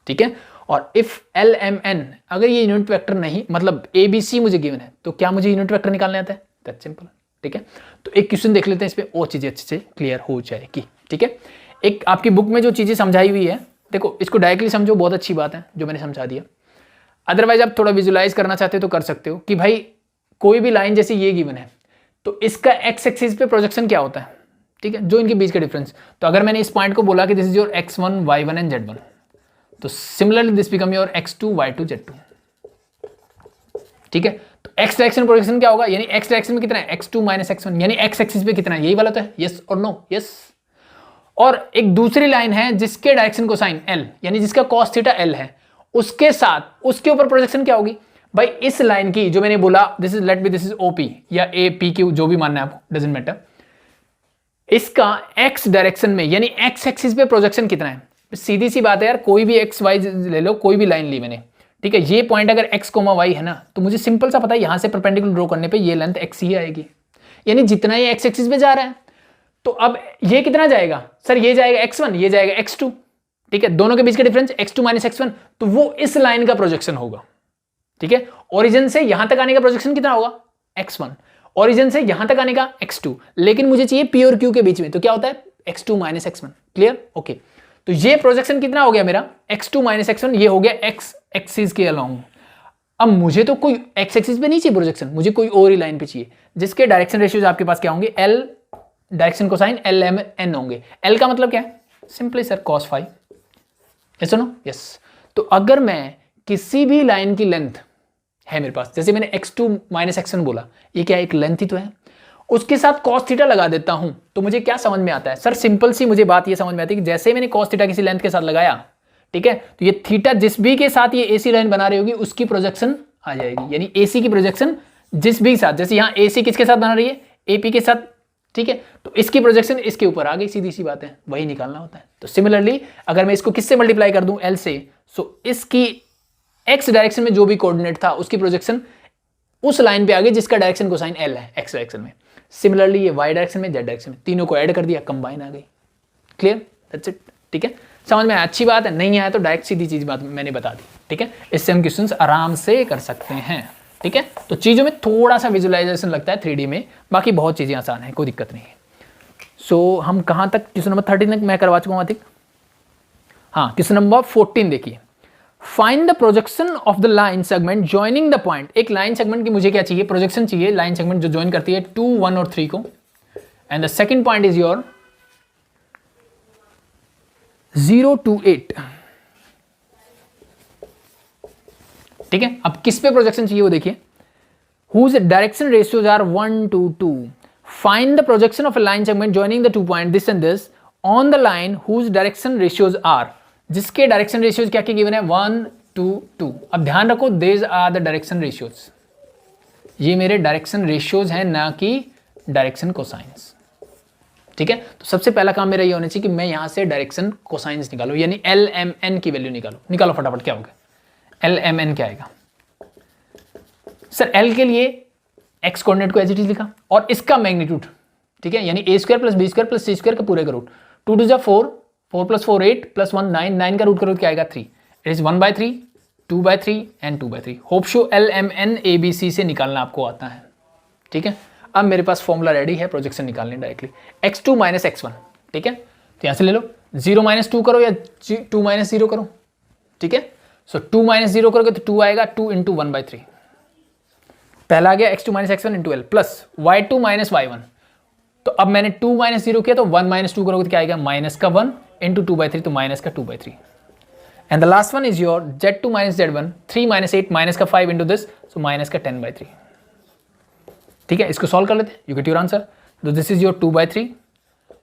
ठीक है। और इफ LMN, अगर ये यूनिट वेक्टर नहीं, मतलब ABC मुझे गिवन है, तो क्या मुझे यूनिट वेक्टर निकालने आता है, दैट्स सिंपल, ठीक है। तो एक क्वेश्चन देख लेते हैं, इस पे और चीजें अच्छे से क्लियर हो जाएगी, ठीक है। एक आपकी बुक में जो चीजें समझाई हुई है, देखो इसको डायरेक्टली समझो, बहुत अच्छी बात है जो मैंने समझा दिया। अदरवाइज आप थोड़ा विजुलाइज करना चाहते हो तो कर सकते हो कि भाई कोई भी लाइन जैसे ये गिवन है तो इसका एक्स एक्सिस पे प्रोजेक्शन क्या होता है, ठीक है, जो इनके बीच का डिफरेंस। तो अगर मैंने इस पॉइंट को बोला कि this is your x1 y1 and z1, तो similarly this become your x2 y2 z2, ठीक है। तो x डायरेक्शन प्रोजेक्शन क्या होगा, यानी x डायरेक्शन में कितना है, x2 माइनस x1, यानी x एक्सिस पे कितना है, यही वाला तो है, यस और नो, यस। और एक दूसरी लाइन है जिसके डायरेक्शन कोसाइन l, यानी जिसका cos थीटा l है, उसके साथ उसके ऊपर प्रोजेक्शन क्या होगी भाई, इस लाइन की जो मैंने बोला, this is let be this is OP या APQ, जो भी मानना है आपको, डजंट मैटर, इसका x डायरेक्शन में यानी x एक्सिस पे प्रोजेक्शन कितना है। सीधी सी बात है यार, कोई भी x y ले लो, कोई भी लाइन ली मैंने, ठीक है, ये पॉइंट अगर x, y है ना, तो मुझे सिंपल सा पता है यहां से परपेंडिकुलर ड्रॉ करने पे ये लेंथ x ही आएगी, यानी जितना ये x एक्सिस पे जा रहा है, तो अब ये कितना जाएगा सर, ये जाएगा x1, ये जाएगा x2, ठीक है, दोनों के बीच का डिफरेंस x2 माइनस x1, तो वो इस लाइन का प्रोजेक्शन होगा, ठीक है। ओरिजिन से यहां तक आने का प्रोजेक्शन कितना होगा, x1, ओरिजिन से यहां तक आने का x2, लेकिन मुझे चाहिए P और Q के बीच में, तो क्या होता है x2 minus x1, clear, okay. तो ये प्रोजेक्शन कितना हो गया मेरा, x2 माइनस x1, ये हो गया x एक्सिस के अलोंग। अब मुझे तो कोई x एक्सिस पे नहीं चाहिए प्रोजेक्शन, मुझे कोई और ही लाइन पे चाहिए जिसके डायरेक्शन रेशियोज आपके पास क्या होंगे, L डायरेक्शन कोसाइन LMN होंगे। L का मतलब क्या है, simply sir cos phi, yes no, yes. तो अगर मैं किसी भी लाइन की लेंथ है मेरे पास, जैसे मैंने x2 माइनस x1 बोला, ये क्या एक लेंथ ही तो है, उसके साथ cos थीटा लगा देता हूं, तो मुझे क्या समझ में आता है सर, सिंपल सी मुझे बात ये समझ में आती है कि जैसे मैंने cos थीटा किसी लेंथ के साथ लगाया, ठीक है, तो ये थीटा जिस भी के साथ ये AC लाइन बना रही होगी उसकी प्रोजेक्शन आ जाएगी, यानी AC की प्रोजेक्शन जिस भी साथ, जैसे यहाँ AC किसके साथ बना रही है, AP के साथ, ठीक है, तो इसकी प्रोजेक्शन इसके ऊपर आ गई, सीधी सी बात है, वही निकालना होता है। तो सिमिलरली अगर मैं इसको किससे मल्टीप्लाई कर दूं, L से, सो इसकी x डायरेक्शन में जो भी कोऑर्डिनेट था उसकी प्रोजेक्शन उस लाइन पे आ गई जिसका डायरेक्शन कोसाइन L है x डायरेक्शन में। सिमिलरली ये y डायरेक्शन में, z डायरेक्शन में, तीनों को ऐड कर दिया, कंबाइन आ गई, क्लियर, दैट्स इट, ठीक है। समझ में अच्छी बात है, नहीं आया तो डायरेक्ट सीधी चीज बात मैंने बता दी, ठीक है। इससे हम क्वेश्चंस आराम से कर सकते हैं, ठीक है। तो चीजों में थोड़ा सा विजुअलाइजेशन लगता है 3D में, बाकी बहुत चीजें आसान है, कोई दिक्कत नहीं है। सो हम कहाँ तक, क्वेश्चन नंबर 13 तक मैं करवा चुका हूँ अधिक। हाँ, क्वेश्चन नंबर 14 देखिए, find the projection of the line segment joining the point. एक लाइन सेगमेंट की मुझे क्या चाहिए, प्रोजेक्शन चाहिए, लाइन सेगमेंट जो ज्वाइन करती है 2, 1 और 3 को, and the second point is your 0 to 8, ठीक है। अब किस पे प्रोजेक्शन चाहिए वो देखिए, whose direction ratios are 1 to 2, find the projection of a line segment joining the 2 point this and this on the line whose direction ratios are, जिसके direction ratios क्या क्या गिवन है, 1 to 2। अब ध्यान रखो, these are the direction ratios, ये मेरे direction ratios हैं, ना कि डायरेक्शन कोसाइंस, ठीक है। तो सबसे पहला काम मेरा ये होना चाहिए कि मैं यहां से डायरेक्शन कोसाइंस निकालो, यानी LMN की वैल्यू निकालो फटाफट, क्या होगा LMN क्या आएगा सर, L के लिए x कोऑर्डिनेट को एज इट इज लिखा और इसका मैग्नीट्यूड, ठीक है, यानी a² + b² + c² का पूरे का रूट, 2 2 जा 4, 4 + 4 8 + 1 9, 9 का रूट क्या आएगा 3, it is 1/3, 2/3 and 2/3। Hope show LMN ABC से निकालना आपको आता है, ठीक है। अब मेरे पास फॉर्मूला रेडी है प्रोजेक्शन निकालने डायरेक्टली, x2 माइनस x1, ठीक है, तो यहां से ले लो, 0 - 2 करो या 2 - 0 करो, ठीक है। सो 2 - 0 करोगे तो 2 आएगा, 2 × 1/3, पहला आ गया x2 - x1 × L plus y2 - y1। तो अब मैंने 2 - 0 किया तो 1 - 2 करोगे तो क्या आएगा, -1 × 2/3, तो -2/3। And the last one is your z2 - z1, 3 - 8 -5 × this, so -10/3, ठीक है। इसको सॉल्व कर लेते हैं, यू गेट योर आंसर। तो this is your 2/3,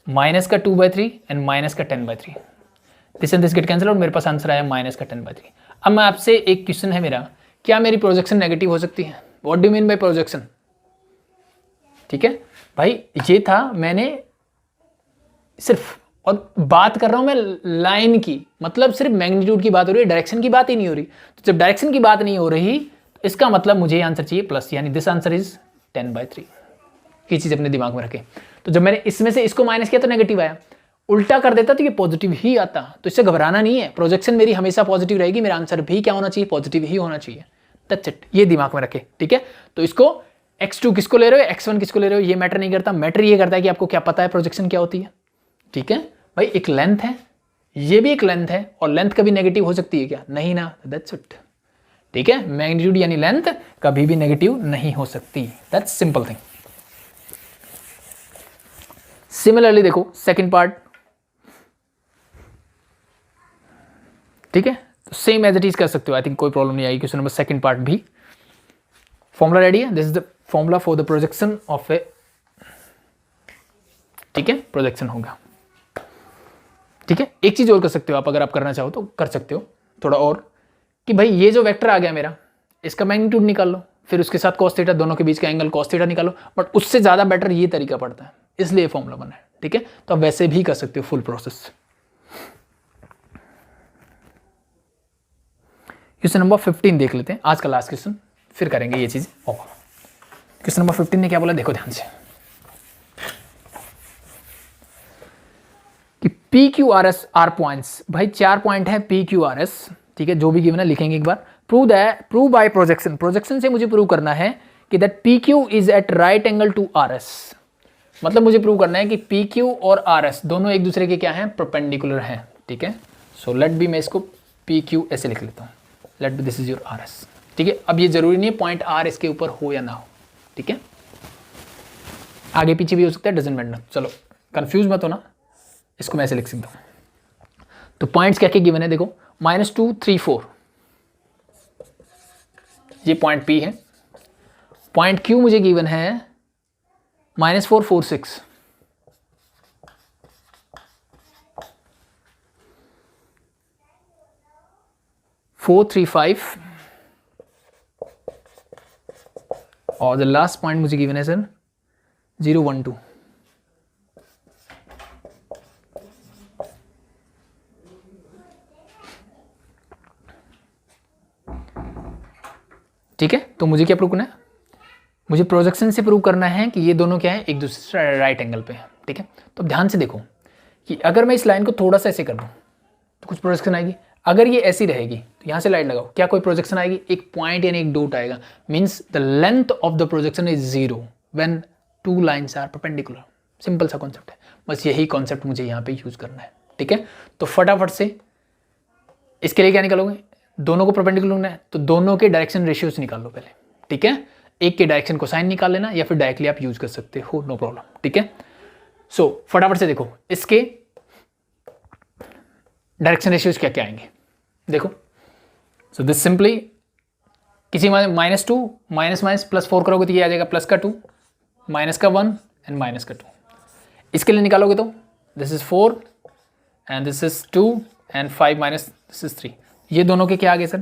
-2/3 and -10/3। This and this get cancel और मेरे पास आंसर आया -10/3। अब मैं आपसे एक क्वेश्चन है मेरा, क्या मेरी प्रोजेक्शन नेगेटिव हो सकती है? What do mean by projection? ठीक है भाई, ये था मैंने सिर्फ, और बात कर रहा हूं मैं लाइन की, मतलब सिर्फ मैग्नीट्यूड की बात हो रही है, डायरेक्शन की बात ही नहीं हो रही। तो जब डायरेक्शन की बात नहीं हो रही तो इसका मतलब मुझे आंसर चाहिए प्लस, यानी दिस आंसर इज 10/3। ये चीज अपने दिमाग में रखें। तो जब मैंने इसमें से इसको माइनस किया तो नेगेटिव आया, उल्टा कर देता तो ये पॉजिटिव ही आता। तो इससे घबराना नहीं है, प्रोजेक्शन मेरी हमेशा पॉजिटिव रहेगी, मेरा आंसर भी क्या होना चाहिए? पॉजिटिव ही होना चाहिए। दैट्स इट, ये दिमाग में रखें। ठीक है, तो इसको x2 किसको ले रहे हो, x1 किसको ले रहे हो, ये मैटर नहीं करता। मैटर ये करता है कि आपको क्या पता है प्रोजेक्शन क्या होती है। ठीक है भाई, एक लेंथ है, ये भी एक लेंथ है, और लेंथ कभी नेगेटिव हो सकती है क्या? नहीं ना, दैट्स इट। ठीक है, मैग्नीट्यूड यानी लेंथ कभी भी नेगेटिव नहीं हो सकती। That's simple thing. सिमिलरली देखो सेकंड पार्ट, ठीक है, तो सेम एज इट इज कर सकते हो, आई थिंक कोई प्रॉब्लम नहीं आएगी। क्वेश्चन नंबर सेकंड पार्ट भी फॉर्मूला रेडी है, this is the formula for the projection of A, ठीक है, प्रोजेक्शन होगा। ठीक है, एक चीज और कर सकते हो आप, अगर आप करना चाहो तो कर सकते हो थोड़ा और, कि भाई ये जो वेक्टर आ गया मेरा, इसका मैग्नीट्यूड निकाल लो, फिर उसके साथ cos थीटा, दोनों के बीच का एंगल cos थीटा निकालो। बट उससे ज्यादा बेटर ये तरीका पड़ता है, इसलिए फॉर्मूला बना है। ठीक है, तो आप वैसे भी कर सकते हो फुल प्रोसेस। क्वेश्चन नंबर 15 देख लेते हैं, आज का लास्ट क्वेश्चन, फिर करेंगे ये चीज। क्वेश्चन नंबर 15 ने क्या बोला, देखो ध्यान से, कि P Q R S R points, भाई 4 पॉइंट है पी क्यू आर एस। ठीक है, जो भी गिवन है लिखेंगे एक बार। प्रूव बाय प्रोजेक्शन, प्रोजेक्शन से मुझे प्रूव करना है कि that P Q is at right angle to R S. मतलब मुझे प्रूव करना है कि पी क्यू और आर एस दोनों एक दूसरे के क्या हैं, परपेंडिकुलर हैं। ठीक है, सो लेट बी, मैं इसको पी क्यू ऐसे लिख लेता हूँ, let be this is your R S. ठीक है, अब ये जरूरी नहीं है पॉइंट आर इसके ऊपर हो या ना हो। ठीक है, आगे पीछे भी हो सकता है, डजंट मैटर। चलो कंफ्यूज मत होना, इसको मैं ऐसे लिख सकता हूँ। तो पॉइंट्स क्या क्या गिवन है, देखो -2 3 4, ये पॉइंट P है। पॉइंट Q मुझे गिवन है -4 4 6, (4 3 5) और द लास्ट पॉइंट मुझे गिवन है सर 0 1 2। ठीक है, तो मुझे क्या प्रूव करना है, मुझे प्रोजेक्शन से प्रूव करना है कि ये दोनों क्या है, एक दूसरे से राइट एंगल पे है। ठीक है, तो ध्यान से देखो कि अगर मैं इस लाइन को थोड़ा सा ऐसे कर दूं तो कुछ प्रोजेक्शन आएगी। अगर ये ऐसी रहेगी तो यहाँ से लाइट लगाओ, क्या कोई प्रोजेक्शन आएगी? एक पॉइंट यानी एक डॉट आएगा। Means the length of the projection is 0 when 2 lines are perpendicular. Simple सा कॉन्सेप्ट है, बस यही कॉन्सेप्ट मुझे यहाँ पे यूज करना है। ठीक है, तो फटाफट से इसके लिए क्या निकालोगे, दोनों को परपेंडिकुलर होना है तो दोनों के डायरेक्शन रेशियोज निकाल लो पहले। ठीक है, एक के डायरेक्शन को साइन निकाल लेना या फिर डायरेक्टली आप यूज कर सकते हो, नो प्रॉब्लम। ठीक है, सो फटाफट से देखो इसके डायरेक्शन रेशियोज क्या क्या आएंगे, देखो। सो दिस सिंपली किसी -2 माइनस +4 करोगे तो ये आ जाएगा +2, -1 एंड -2। इसके लिए निकालोगे तो this is 4 and this is 2 and 5 minus this is 3। ये दोनों के क्या आ गए सर,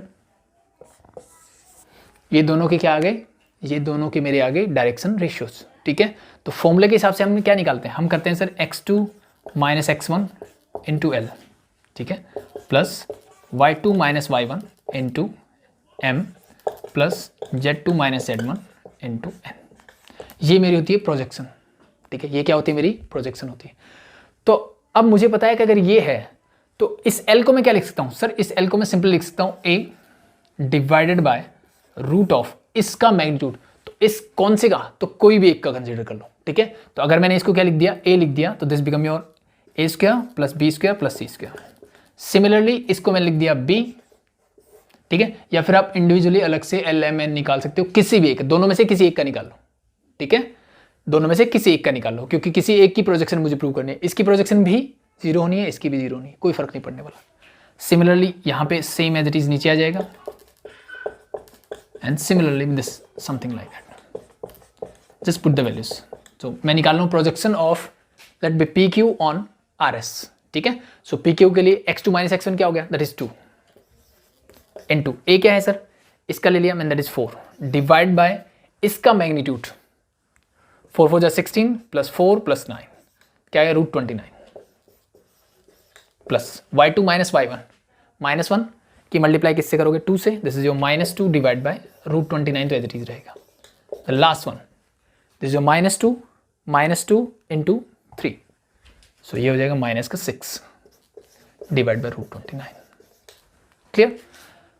ये दोनों के क्या आ गए, ये दोनों के मेरे आ गए डायरेक्शन रेशियोज। ठीक है, तो फॉर्मूले के हिसाब से हम क्या निकालते हैं, हम करते हैं sir x2 - x1 into L। ठीक है, plus y2 - y1 into M plus z2 - z1 into N। ये मेरी होती है प्रोजेक्शन। ठीक है, ये क्या होती है, मेरी प्रोजेक्शन होती है। तो अब मुझे पता है कि अगर ये है तो इस L को मैं क्या लिख सकता हूं सर, इस L को मैं सिंपली लिख सकता हूं A divided by root of इसका मैग्नीट्यूड। तो इस कौन से का, तो कोई भी एक का कंसीडर कर लो। ठीक है, तो अगर मैंने इसको क्या लिख दिया, A लिख दिया, तो this become your A² plus B² plus C²। Similarly इसको मैं लिख दिया B। ठीक है, या फिर आप इंडिविजुअली अलग से LMN निकाल सकते हो, किसी भी एक, दोनों में से किसी एक का निकाल लो। ठीक है, दोनों में से किसी एक का निकाल लो, क्योंकि किसी एक की प्रोजेक्शन मुझे प्रूव करनी है। इसकी प्रोजेक्शन भी 0 होनी है, इसकी भी 0 होनी है, कोई फर्क नहीं पड़ने वाला। सिमिलरली यहाँ पे सेम एज इट इज नीचे आ जाएगा and similarly this something like that, just put the values. तो मैं निकाल लूँ projection of let be PQ on RS। ठीक है। सो पी क्यू के लिए x2 माइनस x1 क्या हो गया, दैट इज 2 इनटू a क्या है सर, इसका ले लिया मैंने, दैट इज 4 डिवाइड बाय इसका मैग्नीट्यूड 4 4 जा 16 प्लस 4 प्लस 9 क्या है √29 plus y2 minus y1 minus 1 की मल्टीप्लाई किससे करोगे 2 से, this is your -2 divide by √29 तो एज इट इज रहेगा। The last one this is your -2 into 3 सो ये हो जाएगा -6 डिवाइड बाय √29। क्लियर,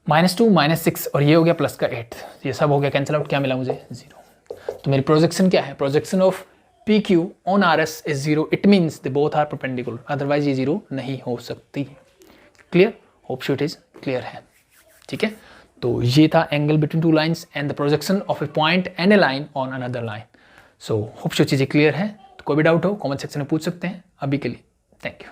-2 -6 और ये हो गया प्लस का 8, ये सब हो गया कैंसिल आउट, क्या मिला मुझे 0। तो मेरी प्रोजेक्शन क्या है, projection of P Q on R S is 0, it means they both are perpendicular, otherwise ये 0 नहीं हो सकती। Clear, hope so it is clear है, ठीक है। तो ये था angle between two lines and the projection of a point and a line on another line. So hope so चीज़ें क्लियर है, तो कोई भी डाउट हो कमेंट सेक्शन में पूछ सकते हैं। अभी के लिए थैंक यू।